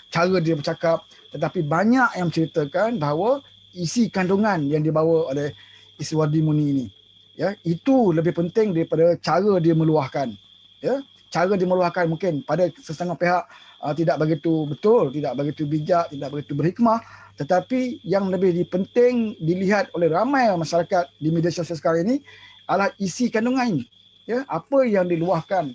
cara dia bercakap, tetapi banyak yang menceritakan bahawa isi kandungan yang dibawa oleh Iswardi Murni ini, ya, itu lebih penting daripada cara dia meluahkan. Ya, cara dia meluahkan mungkin pada sesetengah pihak tidak begitu betul, tidak begitu bijak, tidak begitu berhikmah, tetapi yang lebih penting dilihat oleh ramai masyarakat di media sosial sekarang ini adalah isi kandungan ini. Ya, apa yang diluahkan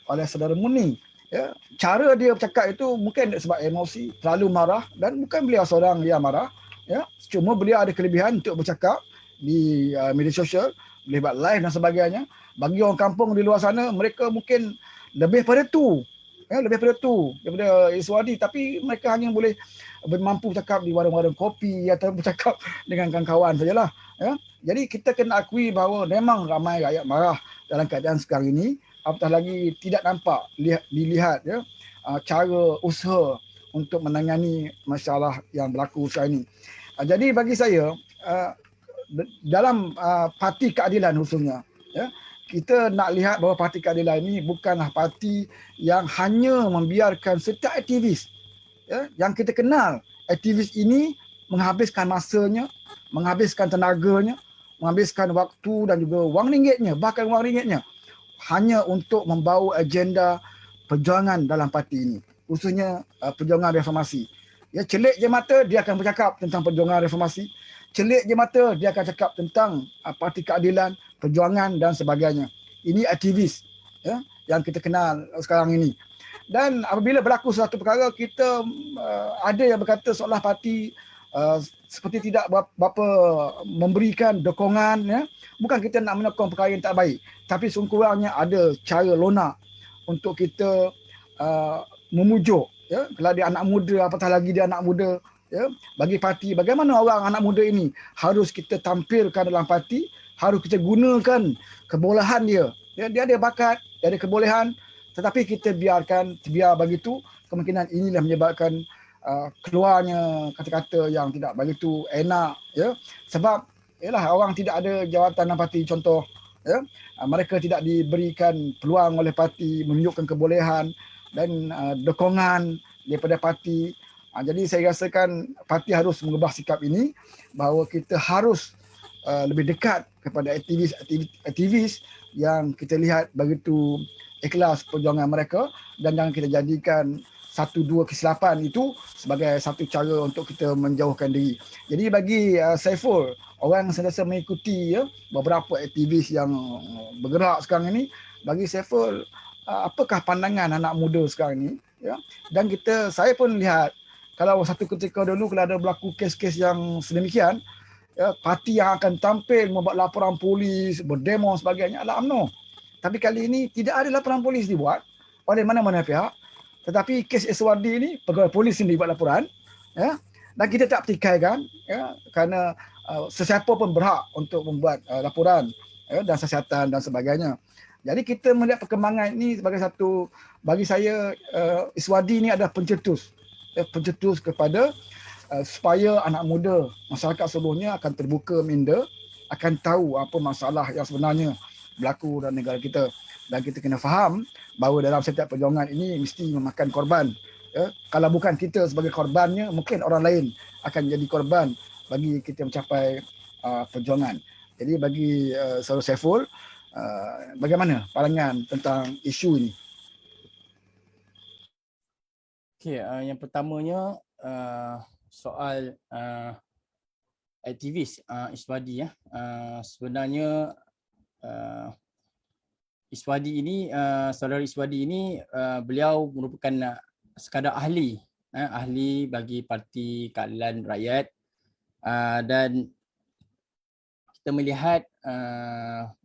oleh Saudara Murni. Ya, cara dia bercakap itu mungkin sebab emosi, terlalu marah, dan bukan beliau seorang yang marah. Ya, cuma beliau ada kelebihan untuk bercakap di media sosial, boleh buat live dan sebagainya. Bagi orang kampung di luar sana, mereka mungkin lebih pada tu, lebih pada tu daripada Iswardi, tapi mereka hanya boleh mampu bercakap di warung-warung kopi atau bercakap dengan kawan-kawan sajalah. Ya. Jadi kita kena akui bahawa memang ramai rakyat marah dalam keadaan sekarang ini, apatah lagi tidak nampak dilihat, ya, cara usaha untuk menangani masalah yang berlaku sekarang ini. Jadi bagi saya, dalam parti keadilan khususnya, ya, kita nak lihat bahawa parti keadilan ini bukanlah parti yang hanya membiarkan setiap aktivis, ya, yang kita kenal. Aktivis ini menghabiskan masanya, menghabiskan tenaganya, menghabiskan waktu dan juga wang ringgitnya, bahkan wang ringgitnya hanya untuk membawa agenda perjuangan dalam parti ini, khususnya perjuangan reformasi. Ya, celik je mata dia akan bercakap tentang perjuangan reformasi. Celik je mata dia akan cakap tentang parti keadilan, perjuangan dan sebagainya. Ini aktivis, ya, yang kita kenal sekarang ini. Dan apabila berlaku satu perkara, kita ada yang berkata seolah parti seperti tidak berapa memberikan dokongan, ya. Bukan kita nak menyokong perkara yang tak baik, tapi sekurang-kurangnya ada cara lonak untuk kita memujuk, ya, kalau dia anak muda, apatah lagi dia anak muda, ya, bagi parti, bagaimana orang anak muda ini harus kita tampilkan dalam parti, harus kita gunakan kebolehan dia. Ya, dia ada bakat, dia ada kebolehan, tetapi kita biar begitu, kemungkinan inilah menyebabkan keluarnya kata-kata yang tidak begitu enak, ya. Sebab ialah orang tidak ada jawatan dalam parti, contoh, ya, mereka tidak diberikan peluang oleh parti menunjukkan kebolehan dan dokongan daripada parti. Jadi saya rasakan parti harus mengubah sikap ini, bahawa kita harus lebih dekat kepada aktivis yang kita lihat begitu ikhlas perjuangan mereka, dan jangan kita jadikan satu dua kesilapan itu sebagai satu cara untuk kita menjauhkan diri. Jadi bagi Saiful, orang sentiasa mengikuti beberapa aktivis yang bergerak sekarang ini, bagi Saiful apakah pandangan anak muda sekarang ini, ya? Dan saya pun lihat kalau satu ketika dulu kalau ada berlaku kes-kes yang sedemikian, ya, parti yang akan tampil membuat laporan polis, berdemo sebagainya adalah UMNO. Tapi kali ini tidak ada laporan polis dibuat oleh mana-mana pihak. Tetapi kes Eswadi ini pegawai polis sendiri buat laporan, ya, dan kita tak pertikaikan, ya, kerana sesiapa pun berhak untuk membuat laporan, ya, dan siasatan dan sebagainya. Jadi kita melihat perkembangan ini sebagai satu, bagi saya Iswadi ini adalah pencetus, pencetus kepada supaya anak muda masyarakat seluruhnya akan terbuka minda, akan tahu apa masalah yang sebenarnya berlaku dalam negara kita. Dan kita kena faham bahawa dalam setiap perjuangan ini mesti memakan korban. Ya, kalau bukan kita sebagai korbannya, mungkin orang lain akan jadi korban bagi kita mencapai perjuangan. Jadi bagi Saudara Saiful, bagaimana pandangan tentang isu ini? Okey, yang pertamanya soal aktivis Iswadi, ya. Sebenarnya Iswadi ini, saudara Iswadi ini, beliau merupakan sekadar ahli bagi Parti Keadilan Rakyat, dan kita melihat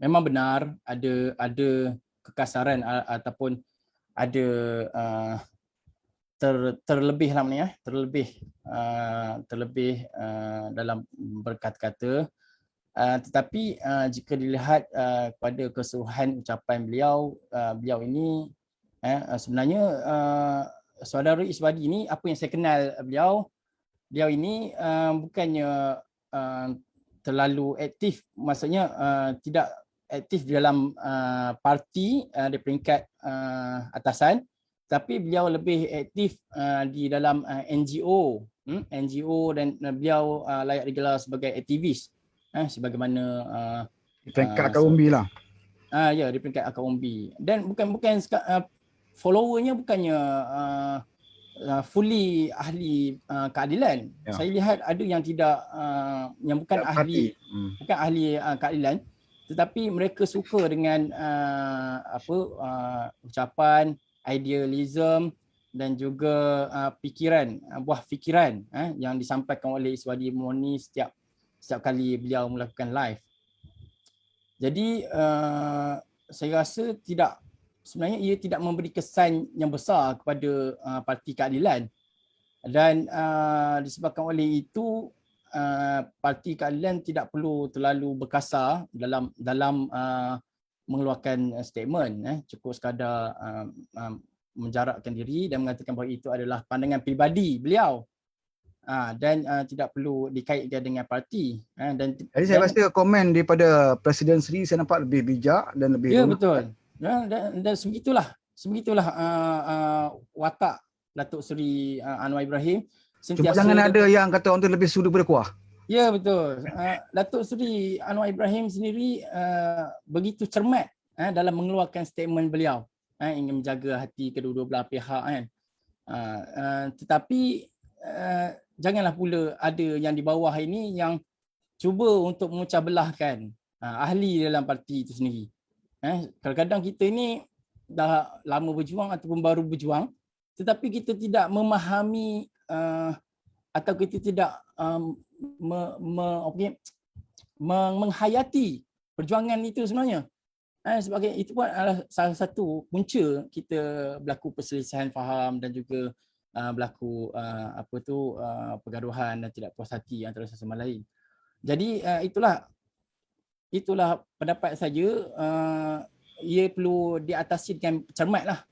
memang benar ada kekasaran ataupun ada terlebih namanya, terlebih dalam berkata-kata. Tetapi jika dilihat pada keseluruhan ucapan beliau, beliau ini sebenarnya saudara Iswadi ini, apa yang saya kenal beliau ini bukannya terlalu aktif, maksudnya tidak aktif di dalam parti di peringkat atasan, tapi beliau lebih aktif di dalam NGO, dan beliau layak digelar sebagai aktivis. Sebagaimana di peringkat akar umbi lah. Ya, di peringkat akar umbi. Dan bukan followernya bukannya fully ahli keadilan. Ya. Saya lihat ada yang tidak, yang bukan ahli, bukan ahli keadilan, tetapi mereka suka dengan ucapan, idealism dan juga buah fikiran yang disampaikan oleh Iswadi Murni setiap kali beliau melakukan live. Jadi saya rasa sebenarnya ia tidak memberi kesan yang besar kepada Parti Keadilan, dan disebabkan oleh itu Parti Keadilan tidak perlu terlalu berkasar dalam mengeluarkan statement. Cukup sekadar menjarakkan diri dan mengatakan bahawa itu adalah pandangan pribadi beliau. Dan tidak perlu dikaitkan dengan parti. Jadi saya rasa komen daripada Presiden Sri saya nampak lebih bijak dan lebih ya, betul. Dan sebegitulah watak Datuk Seri Anwar Ibrahim. Cuma jangan ada yang kata orang tu lebih sudu pada kuah. Ya, betul. Datuk Seri Anwar Ibrahim sendiri begitu cermat dalam mengeluarkan statement beliau, ingin menjaga hati kedua-dua belah pihak kan. Tetapi janganlah pula ada yang di bawah ini yang cuba untuk memecah belahkan ahli dalam parti itu sendiri. Kadang-kadang kita ini dah lama berjuang ataupun baru berjuang, tetapi kita tidak memahami atau kita tidak menghayati perjuangan itu sebenarnya. Sebagai itu pun adalah salah satu punca kita berlaku perselisihan faham dan juga berlaku pergaduhan dan tidak puas hati antara satu sama lain. Jadi itulah pendapat saya. Ia perlu diatasi dengan cermatlah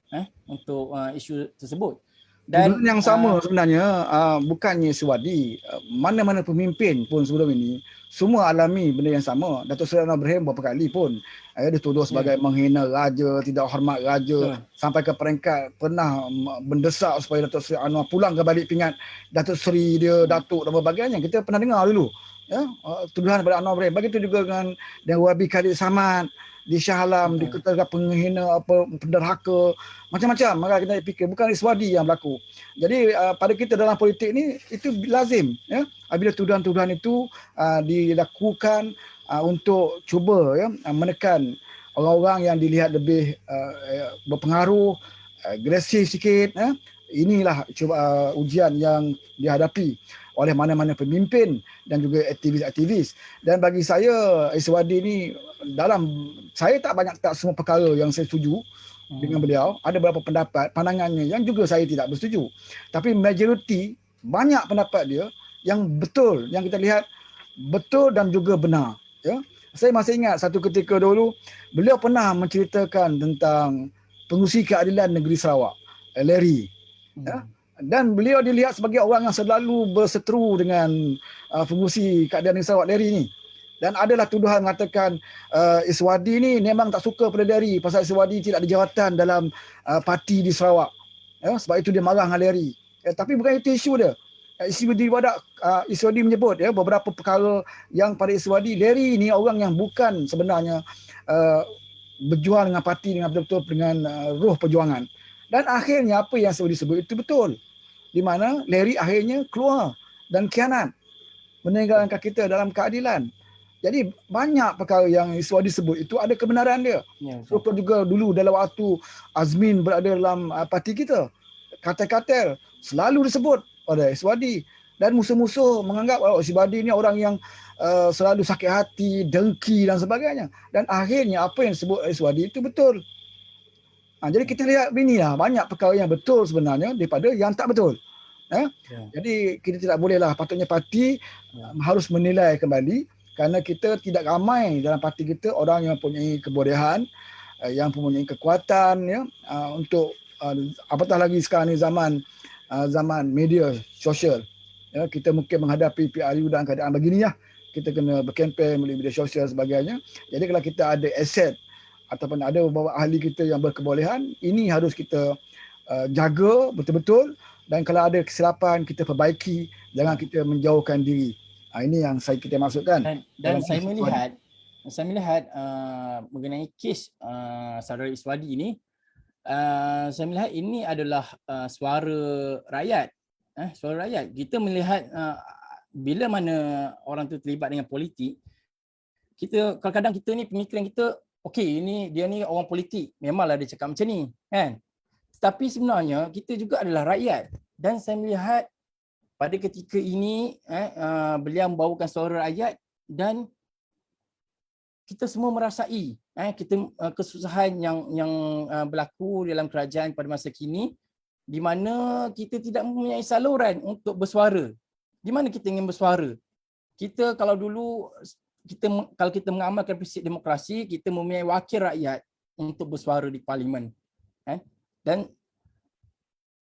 untuk isu tersebut. Dan yang sama sebenarnya bukannya Iswadi, mana-mana pemimpin pun sebelum ini semua alami benda yang sama. Datuk Seri Anwar Ibrahim berapa kali pun dituduh sebagai menghina raja, tidak hormat raja, sampai ke peringkat pernah mendesak supaya Datuk Seri Anwar pulang ke balik pingat Datuk Seri dia, Datuk dan sebagainya. Kita pernah dengar dulu. ya, tuduhan pada Anwar Ibrahim. Begitu juga dengan Wabi Khalid Samad di Shah Alam, di ketika penghina, penderhaka, macam-macam. Maka kita fikir bukan Iswadi yang berlaku. Jadi pada kita dalam politik ni itu lazim, ya, apabila tuduhan-tuduhan itu dilakukan untuk cuba, ya, menekan orang-orang yang dilihat lebih berpengaruh, agresif sikit, ya. Inilah cuba ujian yang dihadapi oleh mana-mana pemimpin dan juga aktivis-aktivis. Dan bagi saya, Iswadi ni saya tak semua perkara yang saya setuju dengan beliau. Ada beberapa pendapat, pandangannya yang juga saya tidak bersetuju. Tapi majoriti, banyak pendapat dia yang betul, yang kita lihat betul dan juga benar. Ya. Saya masih ingat satu ketika dulu, beliau pernah menceritakan tentang pengurusi keadilan negeri Sarawak, Larry. Ya. Dan beliau dilihat sebagai orang yang selalu berseteru dengan pengurusi keadilan negeri Sarawak, Larry ni. Dan adalah tuduhan mengatakan Iswadi ni memang tak suka pada Larry pasal Iswadi tidak ada jawatan dalam parti di Sarawak. Ya, sebab itu dia marah dengan Larry. Tapi bukan itu isu dia. Iswadi menyebut, ya, beberapa perkara yang pada Iswadi, Larry ni orang yang bukan sebenarnya berjuang dengan parti dengan betul-betul dengan roh perjuangan. Dan akhirnya apa yang Iswadi sebut itu betul. Di mana Larry akhirnya keluar dan khianat, meninggalkan kita dalam keadilan. Jadi banyak perkara yang Iswadi sebut itu ada kebenaran dia. Serupa juga dulu dalam waktu Azmin berada dalam parti kita, katil-katil selalu disebut oleh Iswadi. Dan musuh-musuh menganggap Iswadi ni orang yang selalu sakit hati, dengki dan sebagainya. Dan akhirnya apa yang disebut Iswadi itu betul. Jadi kita lihat inilah banyak perkara yang betul sebenarnya daripada yang tak betul. Jadi kita tidak bolehlah, patutnya parti harus menilai kembali, kerana kita tidak ramai dalam parti kita orang yang mempunyai kebolehan, yang mempunyai kekuatan, ya, untuk apatah lagi sekarang ni zaman media sosial. Ya, kita mungkin menghadapi PRU dan keadaan begini, ya. Kita kena berkempen melalui media sosial dan sebagainya. Jadi kalau kita ada aset ataupun ada beberapa ahli kita yang berkebolehan, ini harus kita jaga betul-betul, dan kalau ada kesilapan kita perbaiki, jangan kita menjauhkan diri. Ini yang kita maksudkan. Dan saya melihat mengenai kes saudara Iswadi ini, saya melihat ini adalah suara rakyat. Suara rakyat. Kita melihat bila mana orang tu terlibat dengan politik, kita kadang-kadang kita ni pemikiran kita, okey, dia ni orang politik, memanglah dia cakap macam ni, kan? Tapi sebenarnya kita juga adalah rakyat. Dan saya melihat pada ketika ini beliau membawakan suara rakyat, dan kita semua merasai kita kesusahan yang berlaku dalam kerajaan pada masa kini, di mana kita tidak mempunyai saluran untuk bersuara. Di mana kita ingin bersuara? Kita kalau dulu kalau kita mengamalkan prinsip demokrasi, kita mempunyai wakil rakyat untuk bersuara di parlimen. Dan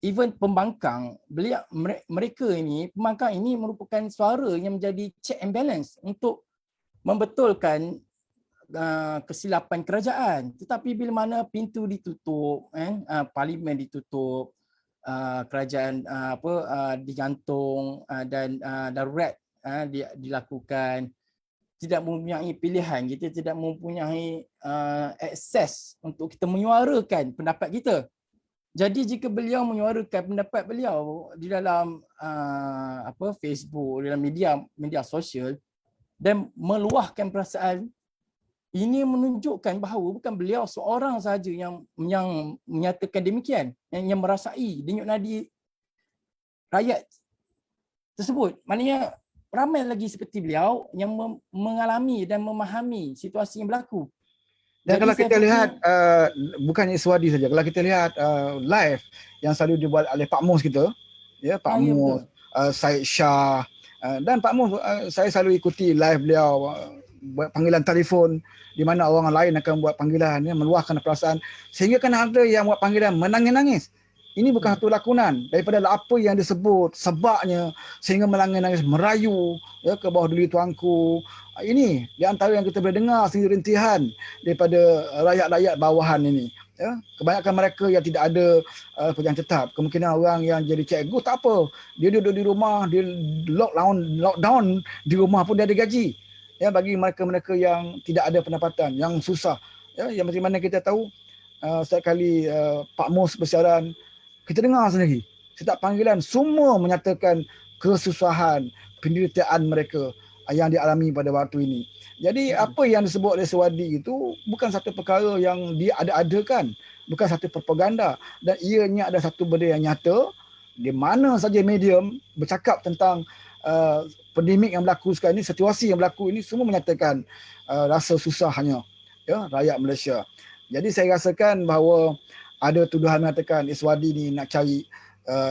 even pembangkang, pembangkang ini merupakan suara yang menjadi check and balance untuk membetulkan kesilapan kerajaan. Tetapi bila mana pintu ditutup, parlimen ditutup, kerajaan digantung, dan darurat dilakukan, tidak mempunyai pilihan, kita tidak mempunyai akses untuk kita menyuarakan pendapat kita. Jadi jika beliau menyuarakan pendapat beliau di dalam Facebook, dalam media sosial, dan meluahkan perasaan, ini menunjukkan bahawa bukan beliau seorang sahaja yang menyatakan demikian, yang merasai denyut nadi rakyat tersebut. Maknanya ramai lagi seperti beliau yang mengalami dan memahami situasi yang berlaku. Dan kalau kita lihat, bukan Iswadi saja, kalau kita lihat live yang selalu dibuat oleh Pak Mus kita, ya, Pak Mus, Syed Shah, dan Pak Mus, saya selalu ikuti live beliau, buat panggilan telefon, di mana orang lain akan buat panggilan, ya, meluahkan perasaan, sehingga kan ada yang buat panggilan menangis-nangis. Ini bukan satu lakonan daripada apa yang disebut sebabnya sehingga menangis-nangis, merayu, ya, ke bawah duli tuanku. Ini di antara yang kita boleh dengar sendiri rintihan daripada rakyat-rakyat bawahan ini. Ya, kebanyakan mereka yang tidak ada pekerjaan tetap, kemungkinan orang yang jadi cikgu tak apa, dia duduk di rumah, dia lockdown di rumah pun dia ada gaji. Ya, bagi mereka-mereka yang tidak ada pendapatan, yang susah. Ya, yang macam mana kita tahu, setiap kali Pak Mus bersiaran, kita dengar sendiri, setiap panggilan semua menyatakan kesusahan, penderitaan mereka yang dialami pada waktu ini. Jadi apa yang disebut oleh Suwadi itu bukan satu perkara yang dia ada-adakan, bukan satu propaganda, dan ianya ada satu benda yang nyata. Di mana saja medium bercakap tentang pandemik yang berlaku sekarang ini, situasi yang berlaku ini, semua menyatakan rasa susahnya ya rakyat Malaysia. Jadi saya rasakan bahawa ada tuduhan mengatakan Iswadi ni nak cari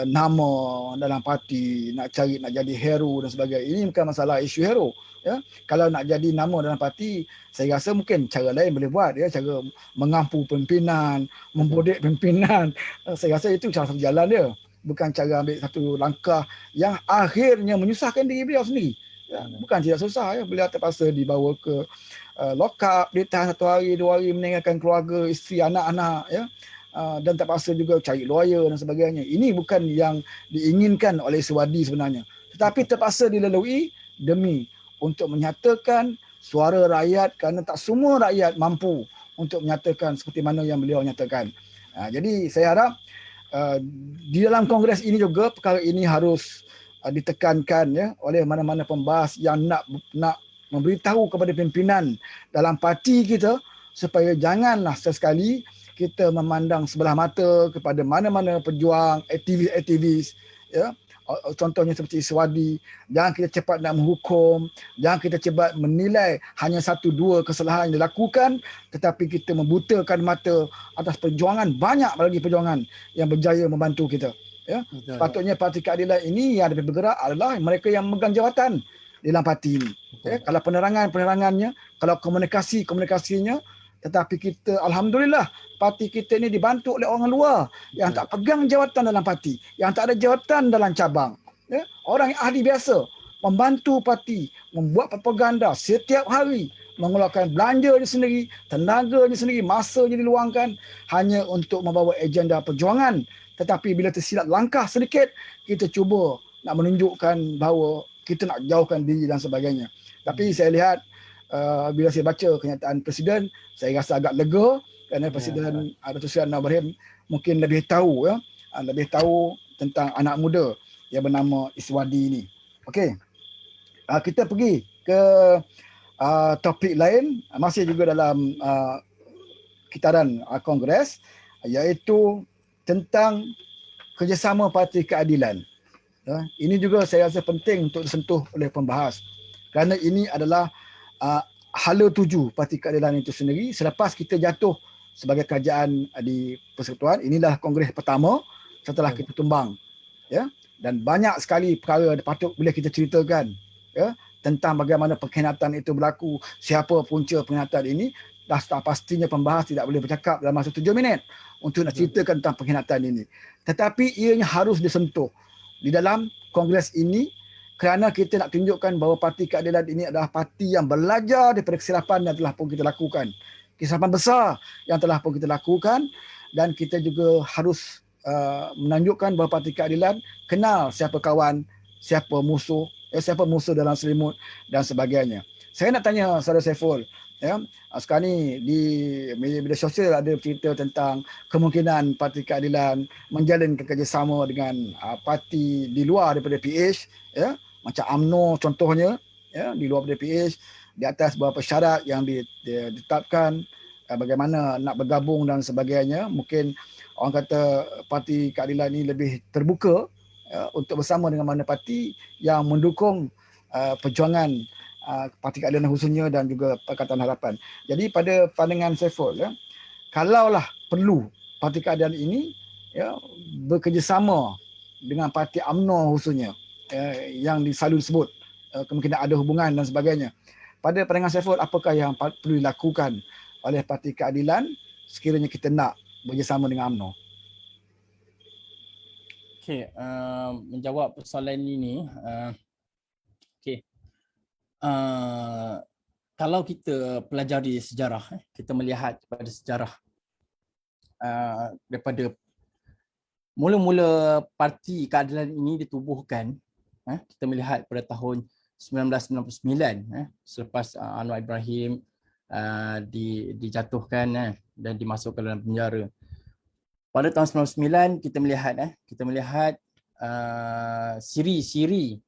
nama dalam parti, nak jadi hero dan sebagainya. Ini bukan masalah isu hero. Ya, kalau nak jadi nama dalam parti, saya rasa mungkin cara lain boleh buat, ya, cara mengampu pimpinan, membodek pimpinan. Saya rasa itu salah satu jalan dia, bukan cara ambil satu langkah yang akhirnya menyusahkan diri beliau sendiri. Ya, bukan tidak susah, ya, beliau terpaksa dibawa ke lock up, ditahan 1 hari 2 hari, meninggalkan keluarga, isteri, anak-anak, ya. Dan terpaksa juga cari lawyer dan sebagainya. Ini bukan yang diinginkan oleh Suwadi sebenarnya, tetapi terpaksa dilalui demi untuk menyatakan suara rakyat, kerana tak semua rakyat mampu untuk menyatakan seperti mana yang beliau nyatakan. Jadi saya harap di dalam kongres ini juga perkara ini harus ditekankan, ya, oleh mana-mana pembahas yang nak memberitahu kepada pimpinan dalam parti kita supaya janganlah sesekali kita memandang sebelah mata kepada mana-mana pejuang, aktivis-aktivis, ya. Contohnya seperti Iswadi, jangan kita cepat nak menghukum, jangan kita cepat menilai hanya 1-2 kesalahan yang dilakukan, tetapi kita membutakan mata atas perjuangan, banyak lagi perjuangan yang berjaya membantu kita. Ya. Sepatutnya Parti Keadilan ini yang lebih bergerak adalah mereka yang memegang jawatan di dalam parti ini. Ya. Kalau penerangannya, kalau komunikasinya, tetapi kita alhamdulillah parti kita ini dibantu oleh orang luar yang tak pegang jawatan dalam parti, yang tak ada jawatan dalam cabang. Ya? Orang yang ahli biasa membantu parti, membuat propaganda setiap hari, mengeluarkan belanjanya sendiri, tenaganya sendiri, masanya diluangkan hanya untuk membawa agenda perjuangan. Tetapi bila tersilap langkah sedikit, kita cuba nak menunjukkan bahawa kita nak jauhkan diri dan sebagainya. Tapi saya lihat bila saya baca kenyataan Presiden, saya rasa agak lega kerana Presiden Datuk Seri Anwar Ibrahim mungkin lebih tahu, ya, lebih tahu tentang anak muda yang bernama Iswadi ini. Okey, kita pergi ke topik lain, masih juga dalam kitaran Kongres, iaitu tentang kerjasama Parti Keadilan. Ini juga saya rasa penting untuk disentuh oleh pembahas kerana ini adalah hala tuju Parti Keadilan itu sendiri. Selepas kita jatuh sebagai kerajaan di Persekutuan, inilah kongres pertama setelah kita tumbang, ya, dan banyak sekali perkara patut boleh kita ceritakan, ya, tentang bagaimana pengkhianatan itu berlaku, siapa punca pengkhianatan ini. Dah pastinya pembahas tidak boleh bercakap dalam masa 7 minit untuk nak ceritakan tentang pengkhianatan ini, tetapi ianya harus disentuh di dalam kongres ini kerana kita nak tunjukkan bahawa Parti Keadilan ini adalah parti yang belajar daripada kesilapan yang telah pun kita lakukan, kesilapan besar yang telah pun kita lakukan, dan kita juga harus menunjukkan bahawa Parti Keadilan kenal siapa kawan, siapa musuh, siapa musuh dalam selimut dan sebagainya. Saya nak tanya Saudara Saiful, ya, sekarang ni di media sosial ada cerita tentang kemungkinan Parti Keadilan menjalin kerjasama dengan parti di luar daripada PH, ya, macam UMNO contohnya, ya, di luar daripada PH, di atas beberapa syarat yang ditetapkan, bagaimana nak bergabung dan sebagainya. Mungkin orang kata Parti Keadilan ini lebih terbuka, ya, untuk bersama dengan mana parti yang mendukung perjuangan Parti Keadilan khususnya dan juga Pakatan Harapan. Jadi pada pandangan Saiful, ya, kalaulah perlu Parti Keadilan ini, ya, bekerjasama dengan Parti UMNO khususnya, yang selalu disebut kemungkinan ada hubungan dan sebagainya. Pada pandangan Saiful, apakah yang perlu dilakukan oleh Parti Keadilan sekiranya kita nak bekerjasama dengan UMNO? Okey, menjawab persoalan ini, okey. Kalau kita pelajari sejarah, kita melihat pada sejarah daripada mula-mula Parti Keadilan ini ditubuhkan, kita melihat pada tahun 1999, selepas Anwar Ibrahim dijatuhkan dan dimasukkan dalam penjara. Pada tahun 99 kita melihat siri-siri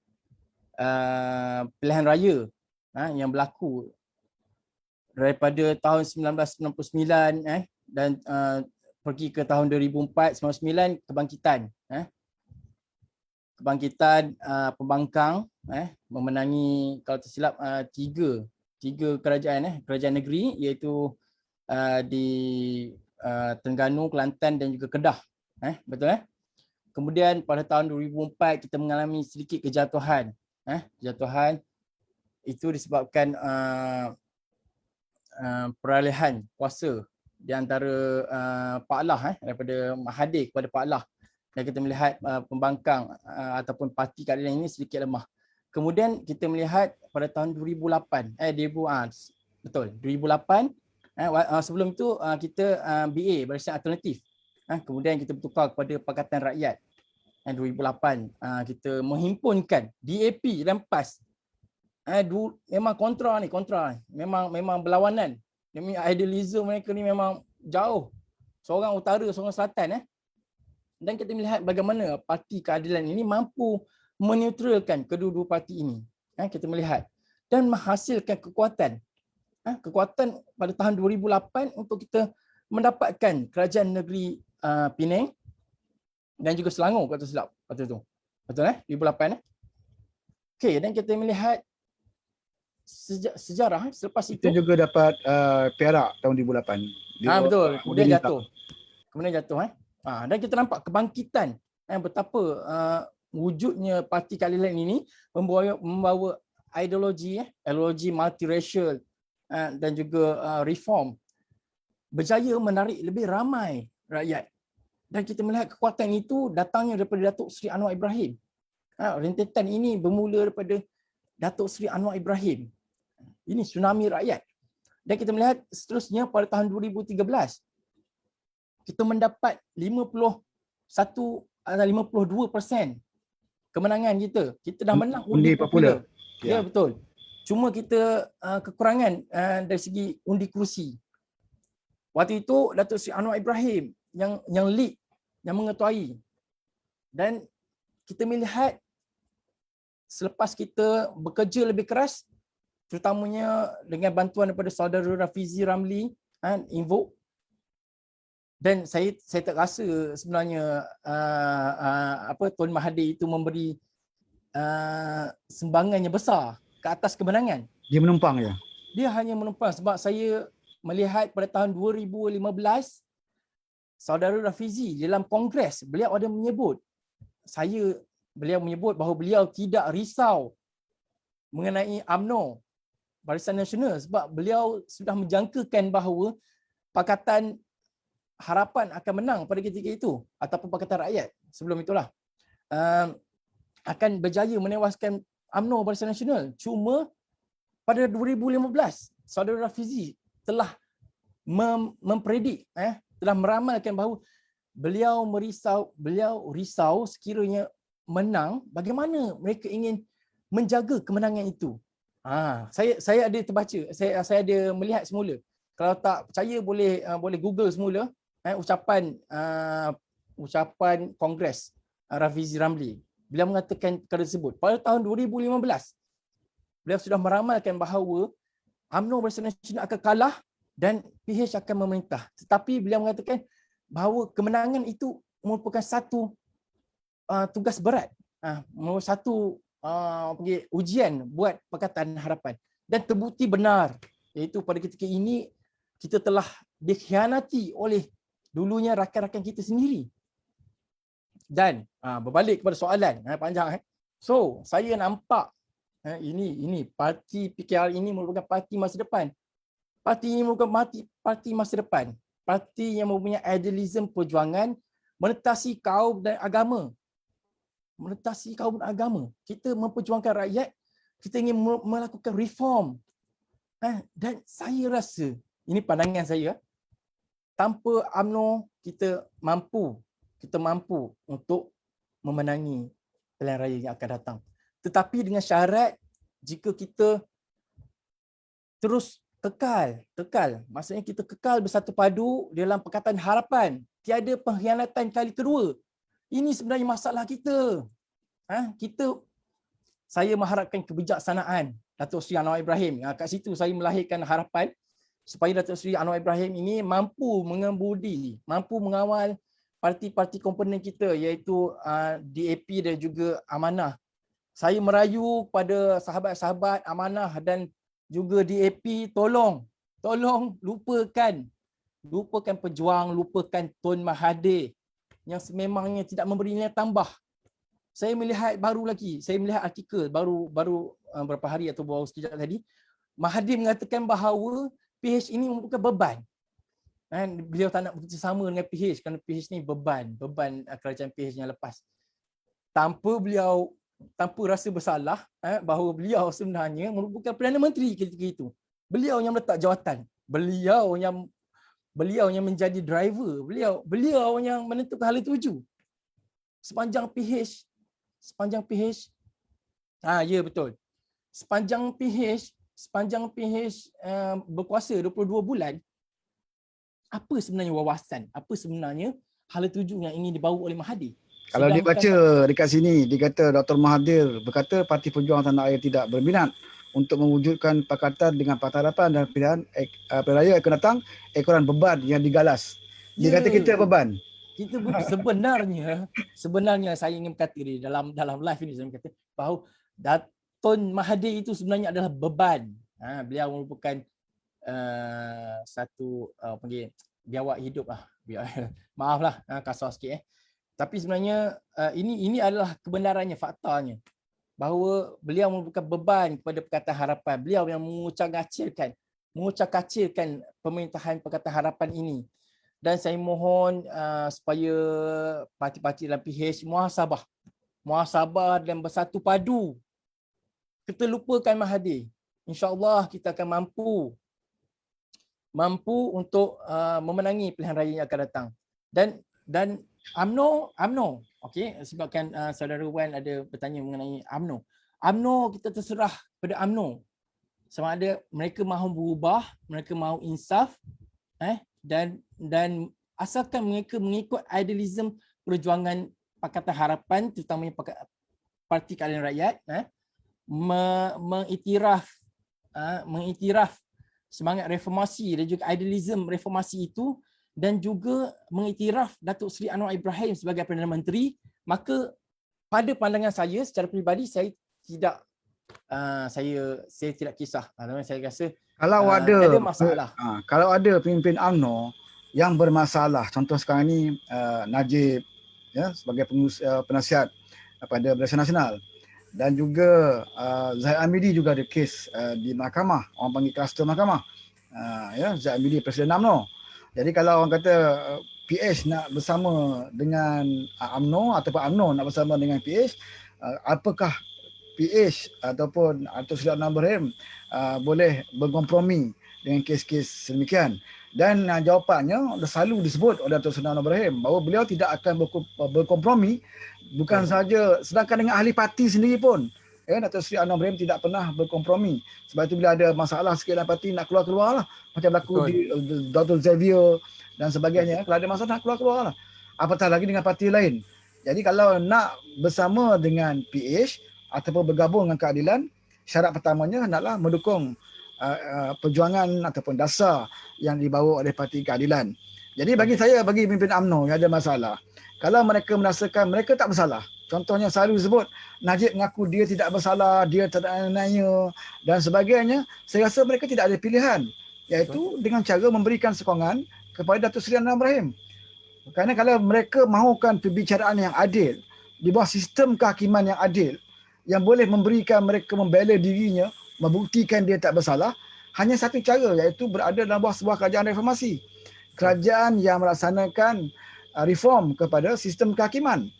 pilihan raya yang berlaku daripada tahun 1999 dan pergi ke tahun 2004, 99 kebangkitan pembangkang memenangi, kalau tersilap, tiga kerajaan negeri, iaitu di Terengganu, Kelantan dan juga Kedah. Betul. Kemudian pada tahun 2004 kita mengalami sedikit kejatuhan. Kejatuhan itu disebabkan peralihan kuasa di antara Pak Allah, daripada Mahathir kepada Pak Allah. Dan kita melihat pembangkang ataupun Parti Keadilan ini sedikit lemah. Kemudian kita melihat pada tahun 2008, 2008, sebelum itu kita BA, Barisan Alternatif. Kemudian kita bertukar kepada Pakatan Rakyat. 2008 kita menghimpunkan DAP dan PAS. Memang kontra. Memang berlawanan. Demi idealisme mereka ni memang jauh. Seorang utara, seorang selatan. Dan kita melihat bagaimana Parti Keadilan ini mampu meneutralkan kedua-dua parti ini. Kita melihat dan menghasilkan kekuatan pada tahun 2008 untuk kita mendapatkan kerajaan negeri Penang dan juga Selangor, kalau silap waktu itu. Betul 2008. Okey, dan kita melihat sejarah selepas itu. Kita juga dapat Perak tahun 2008. Betul. Kemudian jatuh. Dan kita nampak kebangkitan betapa wujudnya Parti Keadilan ini membawa ideologi multiracial dan juga reform, berjaya menarik lebih ramai rakyat. Dan kita melihat kekuatan itu datangnya daripada Datuk Seri Anwar Ibrahim. Rentetan ini bermula daripada Datuk Seri Anwar Ibrahim. Ini tsunami rakyat. Dan kita melihat seterusnya pada tahun 2013 kita mendapat 52% kemenangan kita. Kita dah menang undi popular. Ya, betul. Cuma kita kekurangan dari segi undi kerusi. Waktu itu Datuk Seri Anwar Ibrahim yang lead, yang mengetuai. Dan kita melihat selepas kita bekerja lebih keras, terutamanya dengan bantuan daripada saudara Rafizi Ramli, Invoke, dan saya tak rasa sebenarnya Tuan Mahathir itu memberi sumbangan yang besar ke atas kemenangan. Dia menumpang ya? Dia hanya menumpang, sebab saya melihat pada tahun 2015 saudara Rafizi dalam Kongres beliau ada menyebut bahawa beliau tidak risau mengenai UMNO, Barisan Nasional, sebab beliau sudah menjangkakan bahawa Pakatan Harapan akan menang pada ketika itu, ataupun Pakatan Rakyat sebelum itulah akan berjaya menewaskan UMNO, Barisan Nasional. Cuma pada 2015 saudara Rafizi telah mempredik, telah meramalkan bahawa beliau risau sekiranya menang, bagaimana mereka ingin menjaga kemenangan itu. Saya ada terbaca, saya ada melihat semula. Kalau tak percaya boleh Google semula ucapan Kongres Rafizi Ramli. Beliau mengatakan perkara tersebut pada tahun 2015. Beliau sudah meramalkan bahawa UMNO Barisan Nasional akan kalah dan PH akan memerintah. Tetapi beliau mengatakan bahawa kemenangan itu merupakan satu tugas berat, satu ujian buat Pakatan Harapan, dan terbukti benar, iaitu pada ketika ini kita telah dikhianati oleh dulunya rakan-rakan kita sendiri. Dan berbalik kepada soalan panjang. So saya nampak ini parti PKR ini merupakan parti masa depan. Parti ini merupakan parti masa depan. Parti yang mempunyai idealisme perjuangan menetasi kaum dan agama. Kita memperjuangkan rakyat, kita ingin melakukan reform. Dan saya rasa, ini pandangan saya, tanpa UMNO kita mampu untuk memenangi pilihan raya yang akan datang. Tetapi dengan syarat jika kita terus kekal, maksudnya kita kekal bersatu padu dalam Pakatan Harapan, tiada pengkhianatan kali kedua. Ini sebenarnya masalah kita. Saya mengharapkan kebijaksanaan Datuk Seri Anwar Ibrahim. Kat situ saya melahirkan harapan supaya Datuk Seri Anwar Ibrahim ini mampu mengemudi, mampu mengawal parti-parti komponen kita iaitu DAP dan juga Amanah. Saya merayu kepada sahabat-sahabat Amanah dan juga DAP, tolong lupakan pejuang, lupakan Tun Mahathir yang sememangnya tidak memberi nilai tambah. Saya melihat artikel baru beberapa hari atau baru sekejap tadi, Mahathir mengatakan bahawa PH ini bukan beban. Beliau tak nak bekerjasama dengan PH kerana PH ni beban kerajaan PH yang lepas. Tanpa rasa bersalah bahawa beliau sebenarnya merupakan Perdana Menteri ketika itu. Beliau yang meletak jawatan. Beliau yang menjadi driver. Beliau yang menentukan hala tuju. Sepanjang PH, ya betul. Sepanjang PH berkuasa 22 bulan, apa sebenarnya wawasan? Apa sebenarnya hala tuju yang ingin dibawa oleh Mahathir? Kalau dia baca dekat sini, dia kata Dr. Mahathir berkata Parti Pejuang Tanah Air tidak berminat untuk mewujudkan pakatan dengan Pakatan Harapan dan pilihan raya akan datang ekoran beban yang digalas. Dia kata kita beban. Kita sebenarnya saya ingin berkata dalam live ini saya kata bahawa Tun Mahathir itu sebenarnya adalah beban. Beliau merupakan satu biawak hidup lah. Maaflah kasar sikit. Tapi sebenarnya ini adalah kebenarannya, faktanya. Bahawa beliau merupakan beban kepada Pakatan Harapan. Beliau yang mengucak-kacirkan pemerintahan Pakatan Harapan ini. Dan saya mohon supaya parti-parti dalam PH muhasabah dan bersatu padu. Kita lupakan Mahathir. InsyaAllah kita akan mampu untuk memenangi pilihan raya yang akan datang. Dan UMNO, okey, sebabkan saudara Wan ada bertanya mengenai UMNO. UMNO kita terserah pada UMNO. Sama ada mereka mahu berubah, mereka mahu insaf, dan asalkan mereka mengikut idealism perjuangan Pakatan Harapan, terutamanya Parti Keadilan Rakyat, mengiktiraf semangat reformasi dan juga idealism reformasi itu, dan juga mengiktiraf Datuk Seri Anwar Ibrahim sebagai Perdana Menteri, maka pada pandangan saya secara peribadi saya tidak kisah. Saya rasa kalau ada masalah. Kalau ada pemimpin UMNO yang bermasalah, contoh sekarang ni Najib sebagai penasihat pada Barisan Nasional, dan juga Zahid Hamidi juga ada kes di mahkamah, orang panggil kluster mahkamah. Zahid Hamidi Presiden UMNO. Jadi kalau orang kata PH nak bersama dengan UMNO ataupun UMNO nak bersama dengan PH, apakah PH ataupun Datuk Seri Anwar Ibrahim boleh berkompromi dengan kes-kes sedemikian? Dan jawapannya dah selalu disebut oleh Datuk Seri Anwar Ibrahim bahawa beliau tidak akan berkompromi, bukan sahaja sedangkan dengan ahli parti sendiri pun. Datuk Seri Anwar Ibrahim tidak pernah berkompromi. Sebab itu bila ada masalah sikit dalam parti nak keluar-keluar lah. Macam berlaku di Dr. Xavier dan sebagainya. Kalau ada masalah nak keluar-keluar lah. Apatah lagi dengan parti lain. Jadi kalau nak bersama dengan PH ataupun bergabung dengan keadilan, syarat pertamanya hendaklah mendukung perjuangan ataupun dasar yang dibawa oleh Parti Keadilan. Jadi bagi saya, bagi pemimpin UMNO yang ada masalah, kalau mereka merasakan mereka tak bersalah, contohnya selalu sebut Najib mengaku dia tidak bersalah, dia tak ada nanya dan sebagainya, saya rasa mereka tidak ada pilihan, iaitu dengan cara memberikan sokongan kepada Datuk Seri Anwar Ibrahim. Kerana kalau mereka mahukan perbicaraan yang adil di bawah sistem kehakiman yang adil, yang boleh memberikan mereka membela dirinya, membuktikan dia tak bersalah, hanya satu cara, iaitu berada dalam bawah sebuah kerajaan reformasi. Kerajaan yang melaksanakan reform kepada sistem kehakiman.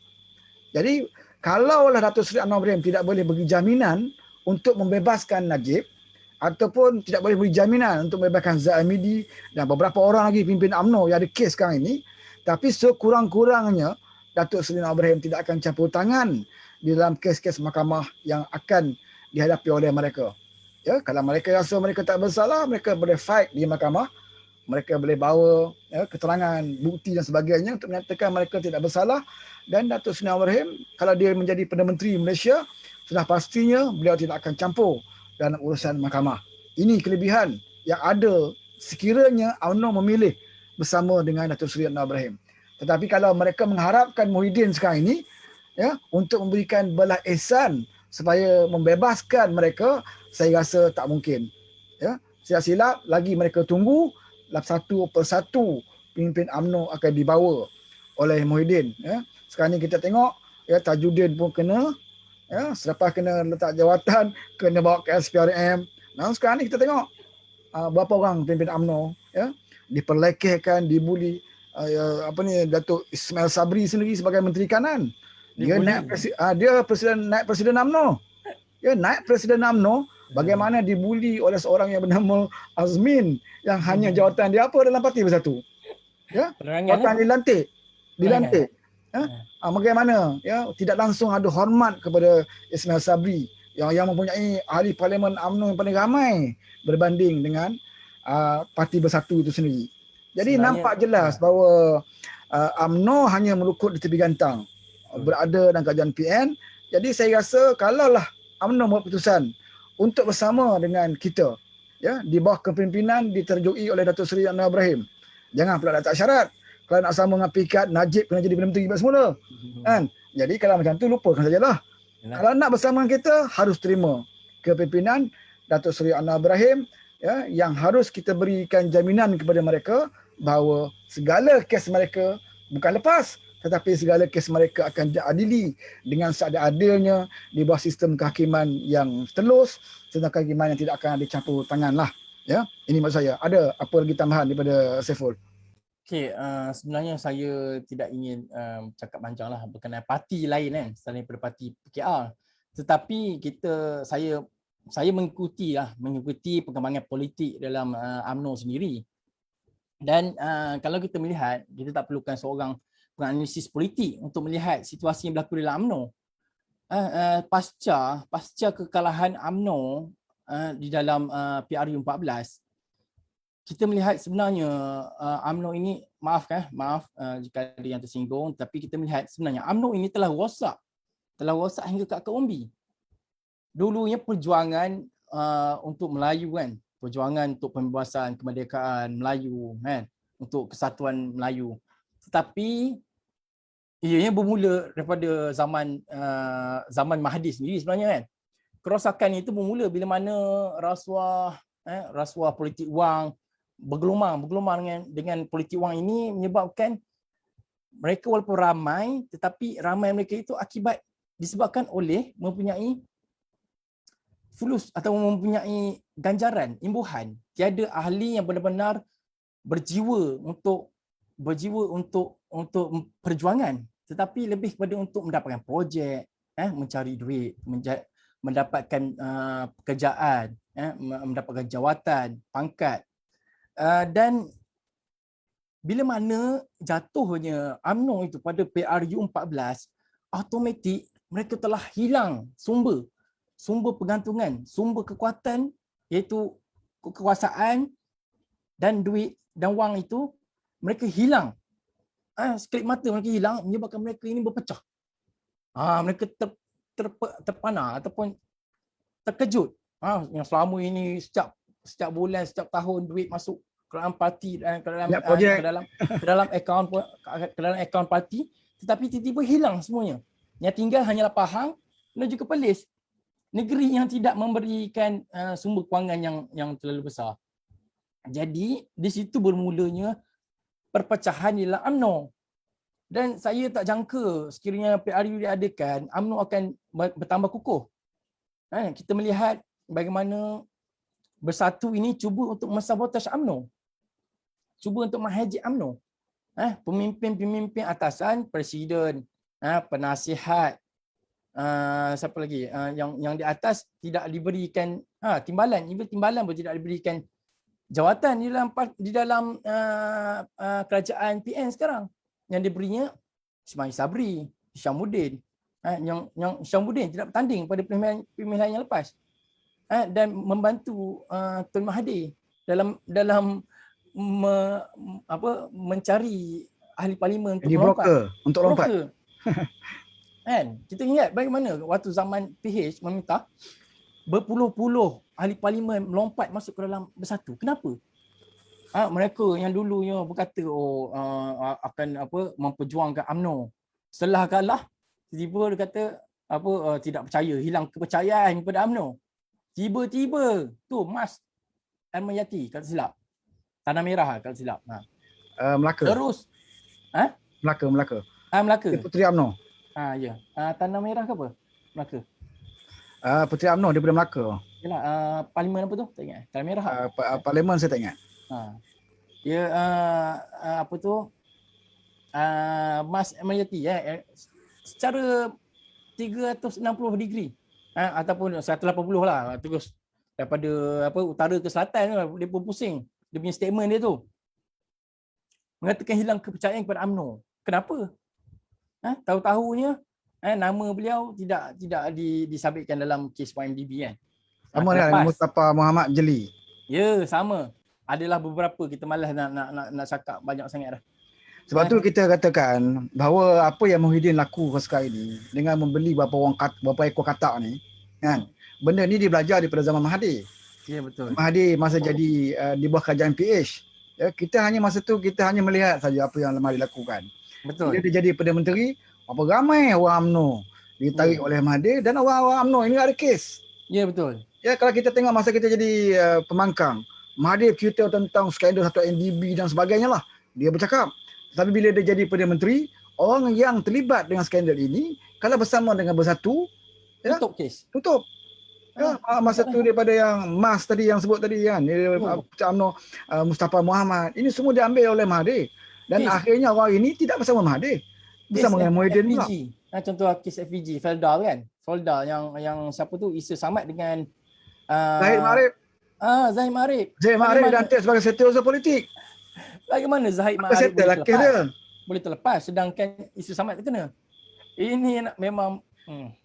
Jadi kalaulah Datuk Seri Anwar Ibrahim tidak boleh beri jaminan untuk membebaskan Najib, ataupun tidak boleh beri jaminan untuk membebaskan Zat Al-Hamidi dan beberapa orang lagi pimpin UMNO yang ada kes sekarang ini. Tapi sekurang-kurangnya Datuk Seri Anwar Ibrahim tidak akan campur tangan di dalam kes-kes mahkamah yang akan dihadapi oleh mereka. Ya, kalau mereka rasa mereka tak bersalah, mereka boleh fight di mahkamah. Mereka boleh bawa keterangan, bukti dan sebagainya untuk menyatakan mereka tidak bersalah. Dan Datuk Seri Anwar Ibrahim, kalau dia menjadi Perdana Menteri Malaysia, sudah pastinya beliau tidak akan campur dalam urusan mahkamah. Ini kelebihan yang ada sekiranya UMNO memilih bersama dengan Datuk Seri Anwar Ibrahim. Tetapi kalau mereka mengharapkan Muhyiddin sekarang ini untuk memberikan balas ihsan supaya membebaskan mereka, saya rasa tak mungkin. Silap-silap lagi mereka tunggu satu persatu pemimpin UMNO akan dibawa oleh Muhyiddin. Sekarang ni kita tengok Tajuddin pun kena, selepas kena letak jawatan, kena bawa ke SPRM. Nah, sekarang ni kita tengok berapa orang pemimpin UMNO diperlekehkan, dibuli. Datuk Ismail Sabri sendiri sebagai Menteri Kanan. Dia naik presiden UMNO. Naik presiden UMNO, bagaimana dibuli oleh seorang yang bernama Azmin yang hanya jawatan dia apa dalam Parti Bersatu. Jawatan dilantik. Bagaimana tidak langsung ada hormat kepada Ismail Sabri yang mempunyai ahli parlimen UMNO yang paling ramai berbanding dengan Parti Bersatu itu sendiri. Jadi sebenarnya, nampak jelas bahawa UMNO hanya melukut di tepi gantang, berada dalam kerajaan PN. Jadi saya rasa kalaulah UMNO membuat keputusan untuk bersama dengan kita, di bawah kepimpinan diterjui oleh Datuk Seri Anwar Ibrahim, jangan pula letak syarat. Kalau nak sama dengan PKAD, Najib kena jadi Perdana Menteri semula. Kan? Jadi kalau macam tu lupakan sajalah. Kalau nak bersama dengan kita, harus terima kepimpinan Datuk Seri Anwar Ibrahim, yang harus kita berikan jaminan kepada mereka bahawa segala kes mereka bukan lepas, tetapi segala kes mereka akan diadili dengan seadil-adilnya di bawah sistem kehakiman yang telus, sistem kehakiman yang tidak akan dicampur tangan lah. Ini maksud saya. Ada apa lagi tambahan daripada Saiful? Okey, sebenarnya saya tidak ingin cakap panjang lah berkenaan parti lain kan, selain daripada parti PKR. Tetapi saya mengikuti perkembangan politik dalam UMNO sendiri. Dan kalau kita melihat, kita tak perlukan seorang penganalisis politik untuk melihat situasi yang berlaku dalam UMNO. Pasca kekalahan UMNO di dalam PRU 14, kita melihat sebenarnya UMNO ini, maaf jika ada yang tersinggung, tapi kita melihat sebenarnya UMNO ini telah rosak hingga ke akar umbi. Dulunya perjuangan untuk Melayu kan, perjuangan untuk pembebasan kemerdekaan Melayu kan, untuk kesatuan Melayu. Tetapi ianya bermula daripada zaman Mahathir sendiri sebenarnya kan. Kerosakan itu bermula bila mana rasuah politik wang bergelumang dengan politik wang ini menyebabkan mereka walaupun ramai, tetapi ramai mereka itu disebabkan oleh mempunyai fulus atau mempunyai ganjaran, imbuhan. Tiada ahli yang benar-benar berjiwa untuk perjuangan, tetapi lebih kepada untuk mendapatkan projek, mencari duit, mendapatkan pekerjaan, mendapatkan jawatan, pangkat. Dan bila mana jatuhnya UMNO itu pada PRU 14, automatik mereka telah hilang sumber pergantungan, sumber kekuatan, iaitu kekuasaan dan duit dan wang itu mereka hilang. Sekelip mata mereka hilang, menyebabkan mereka ini berpecah. Mereka terpana ataupun terkejut. Yang selama ini setiap bulan, setiap tahun duit masuk ke dalam parti dan ke dalam akaun parti, tetapi tiba-tiba hilang semuanya. Yang tinggal hanyalah Pahang dan juga Perlis. Negeri yang tidak memberikan sumber kewangan yang terlalu besar. Jadi di situ bermulanya perpecahan di dalam UMNO. Dan saya tak jangka sekiranya PRU diadakan, UMNO akan bertambah kukuh. Kita melihat bagaimana Bersatu ini cuba untuk mensabotaj UMNO. Cuba untuk menghajik UMNO. Pemimpin-pemimpin atasan, presiden, penasihat, siapa lagi? Yang di atas tidak diberikan timbalan, even timbalan pun tidak diberikan jawatan di dalam kerajaan PN sekarang. Yang diberinya Ismail Sabri, Hishamuddin. Yang Hishamuddin tidak bertanding pada pemilihan yang lepas. Dan membantu Tun Mahathir dalam mencari ahli parlimen untuk Jadi melompat. broker untuk lompat. Broker. Kan? Kita ingat bagaimana waktu zaman PH meminta berpuluh-puluh ahli parlimen melompat masuk ke dalam Bersatu. Kenapa? Mereka yang dulunya berkata akan memperjuangkan UMNO. Setelah kalah, tiba-tiba dia kata tidak percaya, hilang kepercayaan kepada UMNO. Tiba-tiba tu Mas Al-Mayati kalau silap. Tanah Merah kalau silap. Melaka. Terus Melaka. Melaka. Puteri UMNO. Ya. Tanah Merah ke apa? Melaka. Puteri UMNO daripada Melaka. Yalah, parlimen apa tu? Tak ingat. Tanah Merah. Parlimen saya tak ingat. Dia Mas Al-Mayati secara 360 degree ataupun 180 lah, terus daripada utara ke selatan dia pun pusing. Dia punya statement dia tu mengatakan hilang kepercayaan kepada UMNO. Kenapa? Tahu-tahunya nama beliau tidak disabitkan dalam kes YMDB kan. Sama dengan Mustafa Muhammad Jeli. Ya, sama. Adalah beberapa, kita malas nak cakap banyak sangat dah. Sebab tu kita katakan bahawa apa yang Muhyiddin laku sekarang ini dengan membeli berapa ekor katak ni kan. Benda ni dia belajar daripada zaman Mahathir. Ya, betul. Mahathir masa jadi di bawah kerajaan PH. Ya, kita hanya masa tu kita hanya melihat saja apa yang Mahathir lakukan. Betul. Bila dia jadi Perdana Menteri, apa ramai orang UMNO ditarik oleh Mahathir dan orang-orang UMNO ini ada kes. Ya, betul. Ya, kalau kita tengok masa kita jadi pemangkang, Mahathir cerita tentang skandal satu NDB dan sebagainya lah. Dia bercakap. Tapi bila dia jadi Perdana Menteri, orang yang terlibat dengan skandal ini, kalau bersama dengan Bersatu, tutup kes. Tutup. Ya, masa tu daripada yang Mas tadi yang sebut tadi kan, UMNO, Mustafa Muhammad, ini semua diambil oleh Mahathir. Dan akhirnya orang ini tidak bersama Mahathir. Bersama dengan Muhyiddin pula. Contoh kes FPG, Felda kan. Felda yang siapa tu, Isa Samad dengan Zahid Ma'arif. Zahid Ma'arif. Zahid Ma'arif dilantik sebagai setiausaha politik. Bagaimana Zahid Ma'arif boleh terlepas sedangkan Isa Samad terkena? Ini memang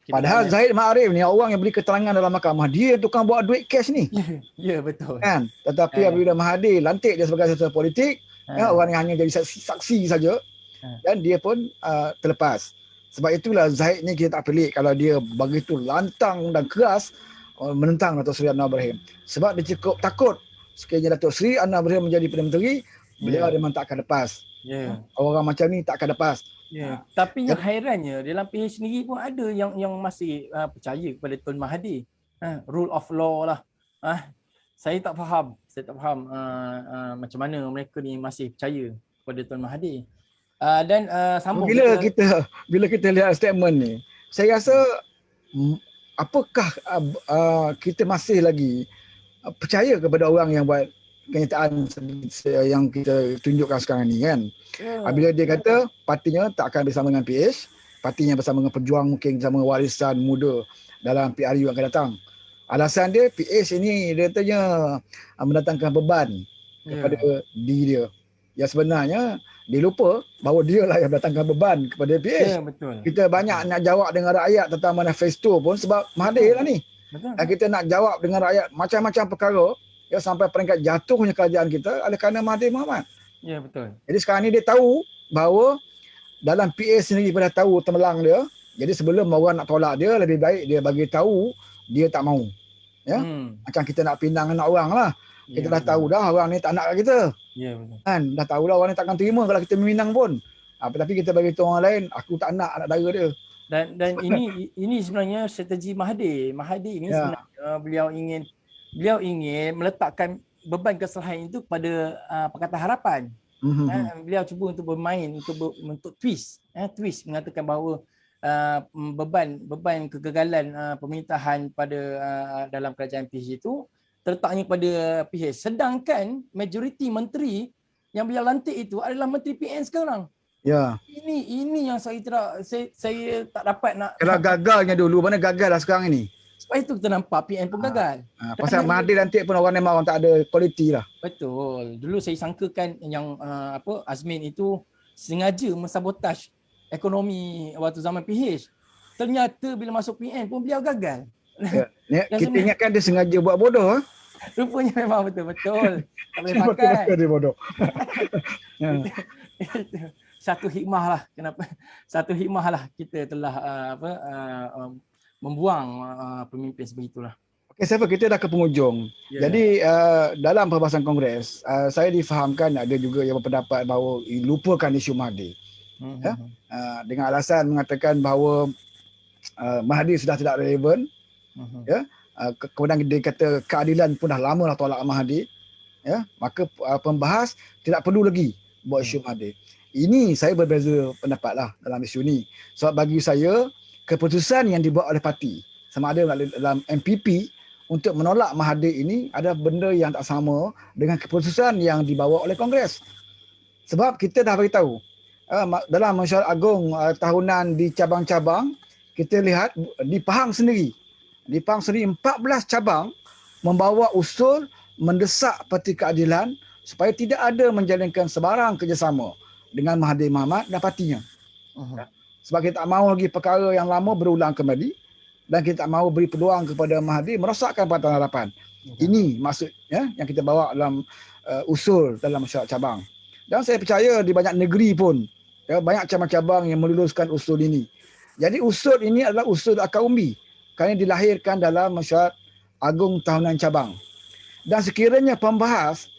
padahal Zahid Ma'arif ni orang yang beri keterangan dalam mahkamah, dia tukang bawa duit cash ni. Ya, betul. Kan? Tetapi apabila Mahathir lantik dia sebagai setiausaha politik, orang yang hanya jadi saksi saja dan dia pun terlepas. Sebab itulah Zahid ni kita tak pelik kalau dia begitu lantang dan keras menentang Datuk Seri Anwar Ibrahim. Sebab dia cukup takut sekiranya Datuk Seri Anwar Ibrahim menjadi Perdana Menteri, beliau memang tak akan lepas. Orang macam ni tak akan lepas. Tapi yang hairannya dalam PH sendiri pun ada yang masih percaya kepada Tun Mahathir. Rule of law lah. Saya tak faham macam mana mereka ni masih percaya kepada Tun Mahathir. Dan sambung bila kita lihat statement ni, saya rasa apakah kita masih lagi percaya kepada orang yang buat kenyataan yang kita tunjukkan sekarang ni kan. Bila dia kata partinya tak akan bersama dengan PH, partinya bersama dengan pejuang mungkin bersama warisan muda dalam PRU yang akan datang. Alasan dia PH ini dia katanya mendatangkan beban kepada diri dia. Yang sebenarnya dia lupa bahawa dia lah yang mendatangkan beban kepada PH. Betul. Kita banyak nak jawab dengan rakyat tentang manifesto pun sebab Mahathir lah ni. Dan kita nak jawab dengan rakyat macam-macam perkara sampai peringkat jatuhnya kerajaan kita oleh kerana Mahathir Mohamad. Ya, betul. Jadi sekarang ni dia tahu bahawa dalam PA sendiri pun dah tahu temelang dia. Jadi sebelum orang nak tolak dia, lebih baik dia bagi tahu dia tak mau. Ya. Macam kita nak pinang anak orang lah. Kita dah tahu dah orang ni tak nak kat kita. Ya, betul. Kan? Dah tahu dah orang ni takkan terima kalau kita meminang pun. Tapi kita bagi tahu orang lain, aku tak nak anak dara dia. Dan ini sebenarnya strategi Mahathir. Mahathir ini sebenarnya beliau ingin meletakkan beban kesalahan itu pada Pakatan Harapan. Beliau cuba untuk bermain untuk twist mengatakan bahawa beban kegagalan pemerintahan pada dalam kerajaan PH itu terletaknya pada PH, sedangkan majoriti menteri yang beliau lantik itu adalah menteri PN sekarang. Ya. Ini yang saya tidak saya tak dapat nak Kalau gagalnya dulu, mana gagal lah sekarang ini. sebab itu kita nampak PN pun gagal. Pasal Mahathir nanti pun orang memang tak ada kualiti lah. Betul. Dulu saya sangkakan yang Azmin itu sengaja mensabotaj ekonomi waktu zaman PH. Ternyata bila masuk PN pun beliau gagal. Ya. Dan Kita ingatkan dia sengaja buat bodoh. rupanya memang betul-betul tak boleh Betul-betul pakai. dia bodoh. Ya. Satu hikmah lah kenapa kita telah membuang pemimpin sebegitulah. Okey, Saiful, kita dah ke penghujung. Ya. Jadi dalam perbahasan Kongres, saya difahamkan ada juga yang berpendapat bahawa lupakan isu Mahathir. Ya? Dengan alasan mengatakan bahawa Mahathir sudah tidak relevan. Ya? Kemudian dia kata keadilan pun dah lama dah tolak Mahathir. Ya? Maka pembahas tidak perlu lagi buat isu Mahathir. Ini saya berbeza pendapat lah dalam isu ni. Sebab bagi saya, keputusan yang dibuat oleh parti sama ada dalam MPP untuk menolak Mahathir ini ada benda yang tak sama dengan keputusan yang dibawa oleh Kongres. Sebab kita dah beritahu dalam mesyuarat agung tahunan di cabang-cabang, kita lihat di Pahang sendiri. Di Pahang sendiri 14 cabang membawa usul mendesak Parti Keadilan supaya tidak ada menjalankan sebarang kerjasama dengan Mahathir Mohamad dan partinya. Sebab kita tak mahu lagi perkara yang lama berulang kembali dan kita tak mahu beri peluang kepada Mahathir merosakkan Pakatan Harapan. Ini maksudnya yang kita bawa dalam usul dalam masyarakat cabang. Dan saya percaya di banyak negeri pun banyak cabang-cabang yang meluluskan usul ini. Jadi usul ini adalah usul akar umbi kerana dilahirkan dalam masyarakat agung tahunan cabang. Dan sekiranya pembahas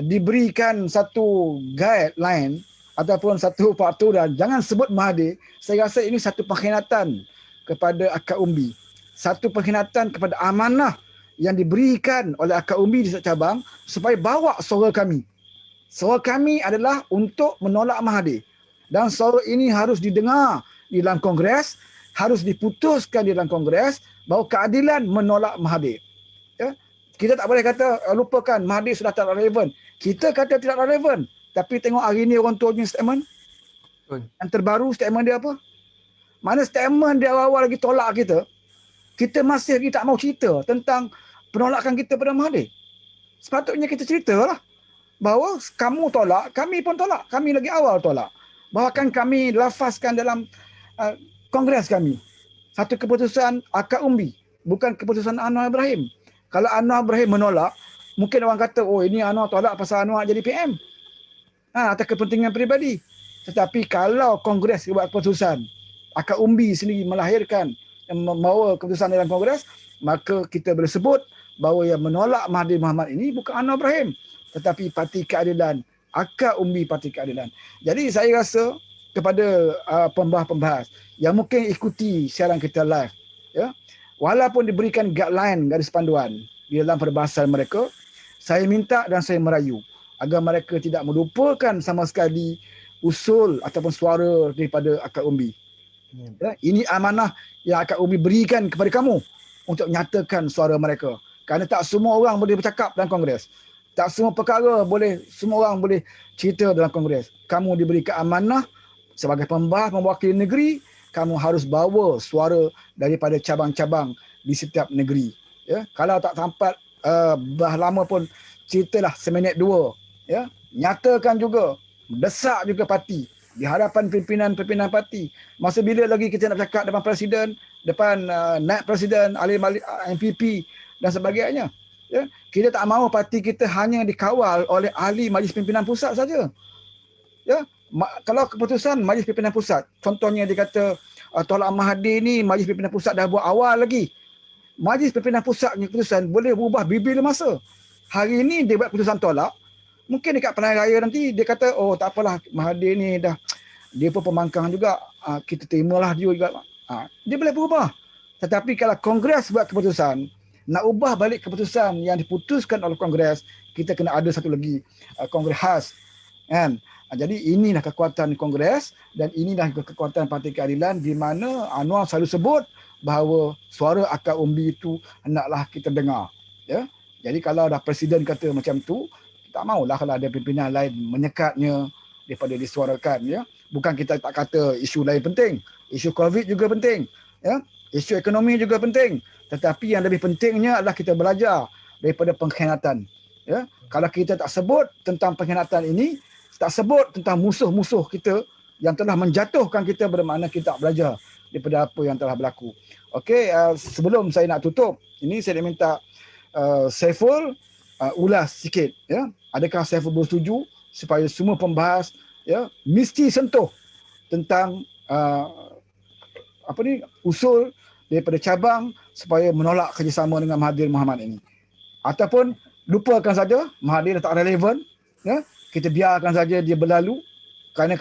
diberikan satu guideline ataupun satu peraturan, jangan sebut Mahathir, saya rasa ini satu pengkhianatan kepada akar umbi. Satu pengkhianatan kepada amanah yang diberikan oleh akar umbi di setiap cabang supaya bawa suara kami. Suara kami adalah untuk menolak Mahathir. Dan suara ini harus didengar di dalam Kongres, harus diputuskan di dalam Kongres bahawa keadilan menolak Mahathir. Ya? Kita tak boleh kata lupakan Mahathir sudah tak relevan. Kita kata tidak relevan. Tapi tengok hari ni orang tua punya statement. Yang terbaru statement dia apa? Mana statement dia awal-awal lagi tolak kita. Kita masih lagi tak mau cerita tentang penolakan kita pada Mahathir. Sepatutnya kita ceritalah bahawa kamu tolak, kami pun tolak. Kami lagi awal tolak. Bahkan kami lafazkan dalam Kongres kami. Satu keputusan akar umbi. Bukan keputusan Anwar Ibrahim. Kalau Anwar Ibrahim menolak, mungkin orang kata, oh ini Anwar tolak pasal Anwar jadi PM. Atas kepentingan peribadi. Tetapi kalau Kongres buat keputusan, akar umbi sendiri melahirkan dan membawa keputusan dalam Kongres, maka kita boleh sebut bahawa yang menolak Mahathir Mohamad ini bukan Anwar Ibrahim, tetapi Parti Keadilan, akar umbi Parti Keadilan. Jadi saya rasa kepada pembahas-pembahas yang mungkin ikuti siaran kita live, ya, walaupun diberikan guideline, garis panduan di dalam perbahasan mereka, saya minta dan saya merayu agar mereka tidak melupakan sama sekali usul ataupun suara daripada akar umbi. Ya, ini amanah yang akar umbi berikan kepada kamu untuk nyatakan suara mereka. Kerana tak semua orang boleh bercakap dalam Kongres. Tak semua perkara semua orang boleh cerita dalam Kongres. Kamu diberikan amanah sebagai pembahas mewakili negeri, kamu harus bawa suara daripada cabang-cabang di setiap negeri. Ya, kalau tak sampai lama pun ceritalah seminit dua. Ya, nyatakan juga, desak juga parti di hadapan pimpinan-pimpinan parti. Masa bila lagi kita nak bercakap depan presiden, depan naib presiden, ahli MPP dan sebagainya. Ya, kita tak mahu parti kita hanya dikawal oleh ahli Majlis Pimpinan Pusat saja. Ya, kalau keputusan Majlis Pimpinan Pusat, contohnya dia kata tolak Mahathir ni Majlis Pimpinan Pusat dah buat awal lagi. Majlis Pimpinan Pusat punya keputusan boleh berubah bila masa. Hari ini dia buat keputusan tolak, mungkin dekat pilihan raya nanti dia kata, oh tak apalah Mahathir ni dah, dia pun pembangkang juga, kita terimalah dia juga. Dia boleh berubah. Tetapi kalau Kongres buat keputusan, nak ubah balik keputusan yang diputuskan oleh Kongres, kita kena ada satu lagi Kongres khas. Kan? Jadi inilah kekuatan Kongres dan inilah kekuatan Parti Keadilan di mana Anwar selalu sebut bahawa suara akar umbi itu hendaklah kita dengar. Ya? Jadi kalau dah presiden kata macam tu, tak maulah kalau ada pimpinan lain menyekatnya, daripada disuarakan, ya. Bukan kita tak kata isu lain penting, isu COVID juga penting, ya. Isu ekonomi juga penting, tetapi yang lebih pentingnya adalah kita belajar daripada pengkhianatan, ya. Kalau kita tak sebut tentang pengkhianatan ini, tak sebut tentang musuh-musuh kita yang telah menjatuhkan kita, bermakna kita tak belajar daripada apa yang telah berlaku. Okey, sebelum saya nak tutup, ini saya nak minta Saiful ulas sikit, ya. Adakah Saiful bersetuju supaya semua pembahas, ya, mesti sentuh tentang usul daripada cabang supaya menolak kerjasama dengan Mahathir Mohamad ini, ataupun lupakan saja, Mahathir dah tak relevan, ya. Kita biarkan saja dia berlalu, kerana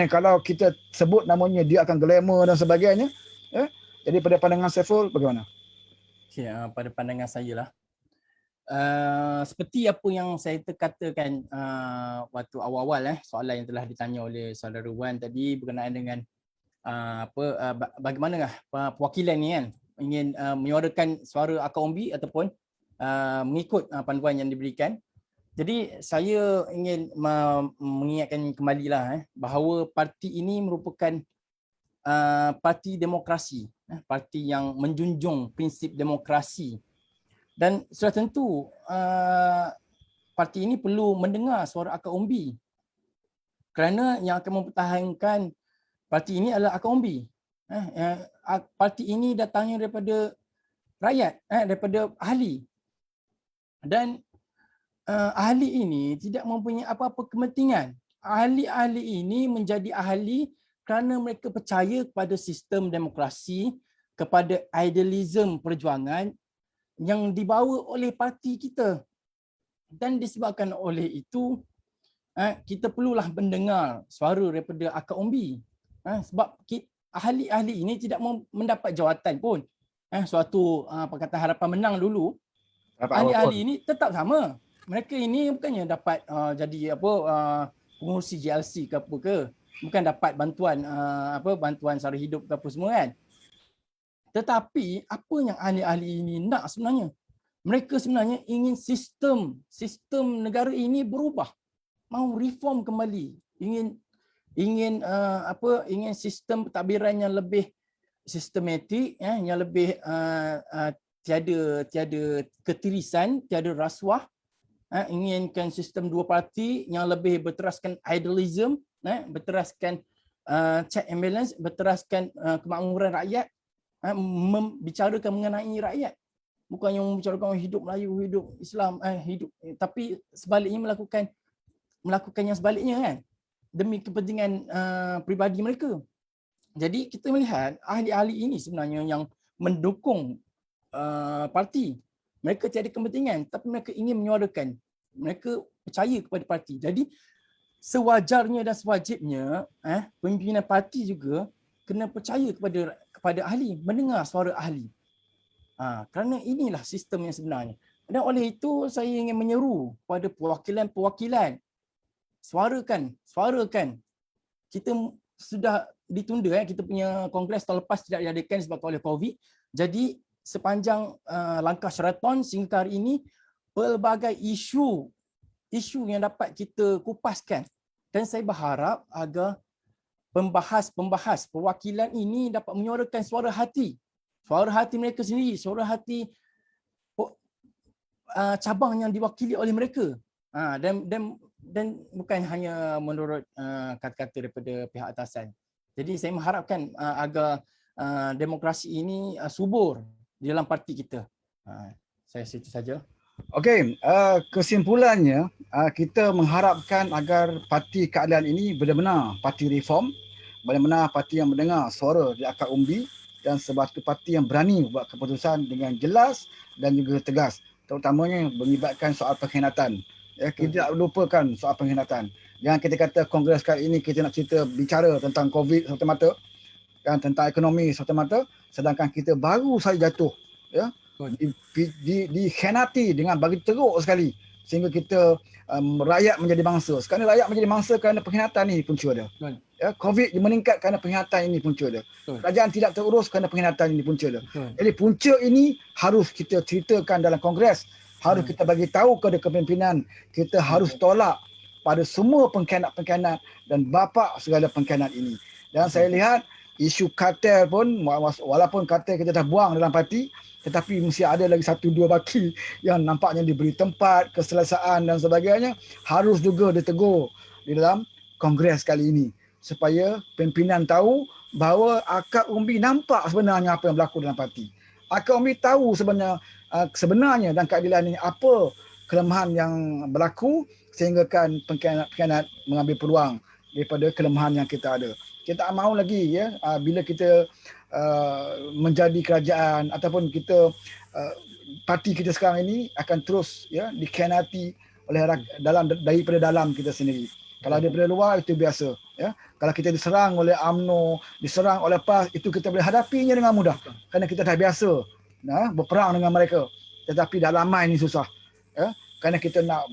kalau kita sebut namanya dia akan glamour dan sebagainya, ya. Jadi pada pandangan Saiful bagaimana? Okay, pada pandangan saya lah, seperti apa yang saya katakan waktu awal-awal soalan yang telah ditanya oleh saudara Wan tadi berkenaan dengan bagaimana perwakilan ni kan ingin menyuarakan suara akar umbi ataupun mengikut panduan yang diberikan. Jadi saya ingin mengingatkan kembali lah bahawa parti ini merupakan parti demokrasi, parti yang menjunjung prinsip demokrasi, dan sudah tentu parti ini perlu mendengar suara akar umbi, kerana yang akan mempertahankan parti ini adalah akar umbi. Parti ini datangnya daripada rakyat, daripada ahli, dan ahli ini tidak mempunyai apa-apa kepentingan. Ahli-ahli ini menjadi ahli kerana mereka percaya kepada sistem demokrasi, kepada idealisme perjuangan yang dibawa oleh parti kita. Dan disebabkan oleh itu, kita perlulah mendengar suara daripada akar umbi. Sebab ahli-ahli ini tidak mendapat jawatan pun. Suatu Pakatan Harapan menang dulu, ahli-ahli ini tetap sama. Mereka ini bukannya dapat jadi pengurusi GLC ke apa ke, bukan dapat bantuan bantuan sara hidup ke apa semua kan. Tetapi apa yang ahli-ahli ini nak sebenarnya? Mereka sebenarnya ingin sistem negara ini berubah, mahu reform kembali, ingin sistem pentadbiran yang lebih sistematik, yang lebih tiada ketirisan, tiada rasuah, inginkan sistem dua parti yang lebih berteraskan idealism, berteraskan check and balance, berteraskan kemakmuran rakyat, membicarakan mengenai rakyat, bukan yang membicarakan hidup Melayu, hidup Islam, tapi sebaliknya melakukan yang sebaliknya kan, demi kepentingan peribadi mereka. Jadi kita melihat ahli-ahli ini sebenarnya yang mendukung parti. Mereka tiada kepentingan, tapi mereka ingin menyuarakan. Mereka percaya kepada parti. Jadi sewajarnya dan sewajibnya pimpinan parti juga kena percaya kepada ahli, mendengar suara ahli. Kerana inilah sistem yang sebenarnya. Dan oleh itu saya ingin menyeru kepada perwakilan-perwakilan, suarakan. Kita sudah ditunda, kita punya kongres tahun lepas tidak diadakan sebab oleh COVID. Jadi sepanjang langkah Sheraton sehingga hari ini, pelbagai isu yang dapat kita kupaskan, dan saya berharap agar pembahas perwakilan ini dapat menyuarakan suara hati mereka sendiri, suara hati cabang yang diwakili oleh mereka, dan bukan hanya menurut kata-kata daripada pihak atasan. Jadi saya mengharapkan agar demokrasi ini subur di dalam parti kita. Saya situ saja. Okey, kesimpulannya kita mengharapkan agar parti keadilan ini benar-benar parti reform, benar-benar parti yang mendengar suara di akar umbi, dan satu parti yang berani buat keputusan dengan jelas dan juga tegas, terutamanya melibatkan soal pengkhianatan. Ya, kita tak lupakan soal pengkhianatan. Jangan kita kata kongres kali ini kita nak bicara tentang COVID semata-mata, dan tentang ekonomi semata-mata, sedangkan kita baru saja jatuh, ya, dikhianati dengan bagi teruk sekali, sehingga kita rakyat menjadi bangsa. Sekarang rakyat menjadi bangsa kerana pengkhianatan ini punca dia. Ya, COVID meningkat kerana pengkhianatan ini punca dia. Kerajaan tidak terurus kerana pengkhianatan ini punca dia. Jadi punca ini harus kita ceritakan dalam kongres, harus kita bagi tahu kepada kepimpinan, kita harus tolak pada semua pengkhianat-pengkhianat dan bapa segala pengkhianat ini. Dan saya lihat isu kartel pun, walaupun kartel kita dah buang dalam parti, tetapi mesti ada lagi 1-2 baki yang nampaknya diberi tempat, keselesaan dan sebagainya, harus juga ditegur di dalam kongres kali ini supaya pimpinan tahu bahawa akar umbi nampak sebenarnya apa yang berlaku dalam parti. Akar umbi tahu sebenarnya dan keadilan ini apa kelemahan yang berlaku sehinggakan pengkhianat mengambil peluang daripada kelemahan yang kita ada. Kita tak mahu lagi ya bila kita menjadi kerajaan ataupun kita parti kita sekarang ini akan terus ya dikhianati oleh daripada dalam kita sendiri. Kalau daripada luar itu biasa ya. Kalau kita diserang oleh UMNO, diserang oleh PAS, itu kita boleh hadapinya dengan mudah kerana kita dah biasa berperang dengan mereka. Tetapi dalaman ini susah ya. Kerana kita nak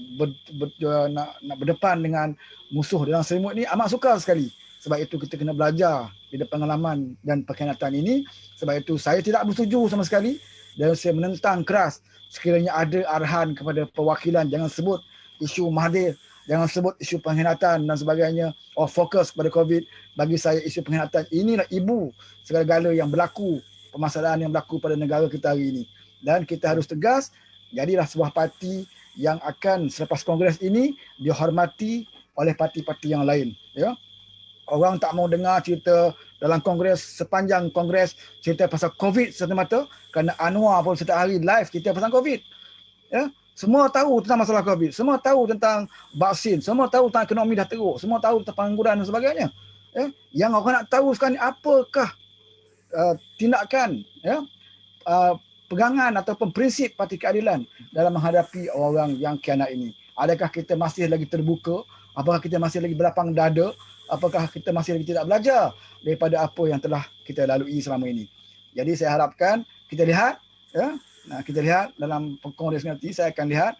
berdepan dengan musuh dalam selimut ni amat sukar sekali. Sebab itu kita kena belajar dari pengalaman dan pengkhianatan ini. Sebab itu saya tidak bersetuju sama sekali dan saya menentang keras sekiranya ada arahan kepada perwakilan jangan sebut isu Mahathir, jangan sebut isu pengkhianatan dan sebagainya, fokus kepada COVID. Bagi saya isu pengkhianatan inilah ibu segala-gala yang berlaku, permasalahan yang berlaku pada negara kita hari ini. Dan kita harus tegas, jadilah sebuah parti yang akan selepas kongres ini dihormati oleh parti-parti yang lain. Ya. Orang tak mau dengar cerita dalam kongres, sepanjang kongres cerita pasal COVID semata-mata, kerana Anwar pun setiap hari live cerita pasal COVID. Ya. Semua tahu tentang masalah COVID, semua tahu tentang vaksin, semua tahu tentang ekonomi dah teruk, semua tahu tentang pengangguran dan sebagainya. Ya. Yang orang nak tahu sekarang ni apakah tindakan pegangan ataupun prinsip Parti Keadilan dalam menghadapi orang yang khianat ini. Adakah kita masih lagi terbuka? Apakah kita masih lagi berlapang dada? Apakah kita masih lagi tidak belajar daripada apa yang telah kita lalui selama ini? Jadi saya harapkan kita lihat, ya, kita lihat dalam kongres nanti, saya akan lihat,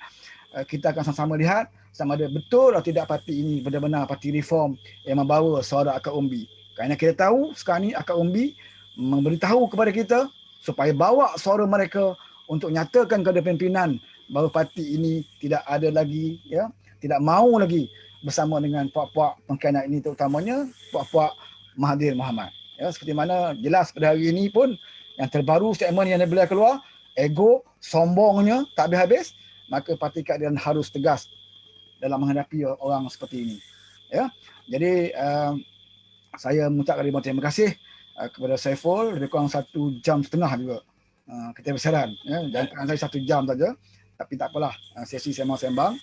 kita akan sama-sama lihat sama ada betul atau tidak parti ini benar-benar parti reform yang membawa suara akar umbi. Kerana kita tahu sekarang ini akar umbi memberitahu kepada kita supaya bawa suara mereka untuk nyatakan kepada pimpinan bahawa parti ini tidak ada lagi, ya, tidak mahu lagi bersama dengan puak-puak pengkhianat ini, terutamanya puak-puak Mahathir Mohamad. Ya, seperti mana jelas pada hari ini pun yang terbaru statement yang beliau keluar, ego, sombongnya tak habis-habis, maka Parti Keadilan harus tegas dalam menghadapi orang seperti ini. Ya, jadi saya mengucapkan terima kasih kepada Saiful, lebih kurang 1.5 jam juga kita bersiaran. Ya, jangan saya 1 jam saja. Tapi tak apalah, sesi sembang-sembang.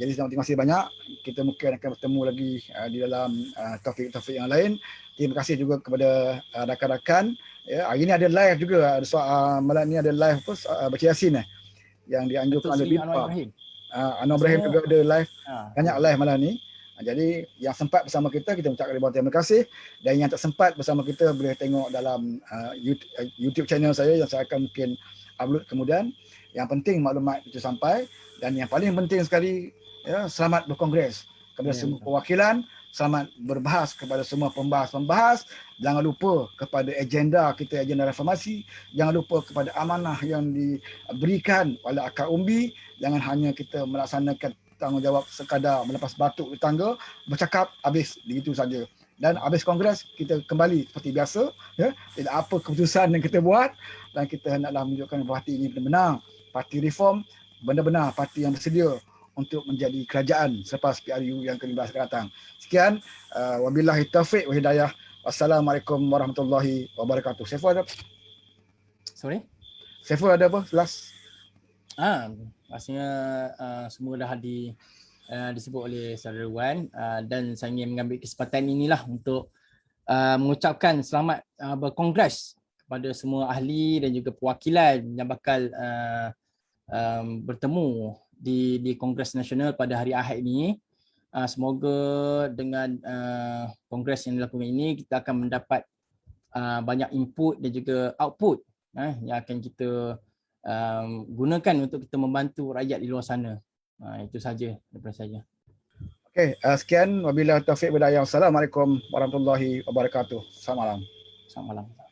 Jadi terima kasih banyak. Kita mungkin akan bertemu lagi di dalam topik-topik yang lain. Terima kasih juga kepada rakan-rakan. Ya, hari ini ada live juga. Malam ni ada live baca Yasin yang dianjurkan oleh BIPA. Anwar Ibrahim juga ada live. Banyak live malam ni. Jadi yang sempat bersama kita mengucapkan terima kasih. Dan yang tak sempat bersama kita boleh tengok dalam YouTube channel saya yang saya akan mungkin upload kemudian. Yang penting maklumat itu sampai, dan yang paling penting sekali, ya, selamat berkongres kepada semua perwakilan, selamat berbahas kepada semua pembahas-pembahas. Jangan lupa kepada agenda kita, agenda reformasi. Jangan lupa kepada amanah yang diberikan oleh akar umbi. Jangan hanya kita melaksanakan tanggungjawab sekadar melepas batuk di tangga, bercakap habis begitu saja. Dan habis kongres kita kembali seperti biasa, ya, tidak apa keputusan yang kita buat, dan kita hendaklah menunjukkan parti ini benar-benar parti reform, benar-benar parti yang bersedia untuk menjadi kerajaan selepas PRU yang ke-15 akan datang. Sekian, wabillahi taufiq wa hidayah. Wassalamualaikum warahmatullahi wabarakatuh. Saiful ada? Sorry? Saiful ada apa? Last? Maksudnya semua dah disebut oleh saudara Wan, dan saya ingin mengambil kesempatan inilah untuk mengucapkan selamat berkongres kepada semua ahli dan juga perwakilan yang bakal bertemu di Kongres Nasional pada hari Ahad ini. Semoga dengan kongres yang dilakukan ini kita akan mendapat banyak input dan juga output yang akan kita gunakan untuk kita membantu rakyat di luar sana. Itu saja daripada saya. Okey, sekian, wabillahi taufiq wa hidayah. Assalamualaikum warahmatullahi wabarakatuh. Selamat malam. Selamat malam.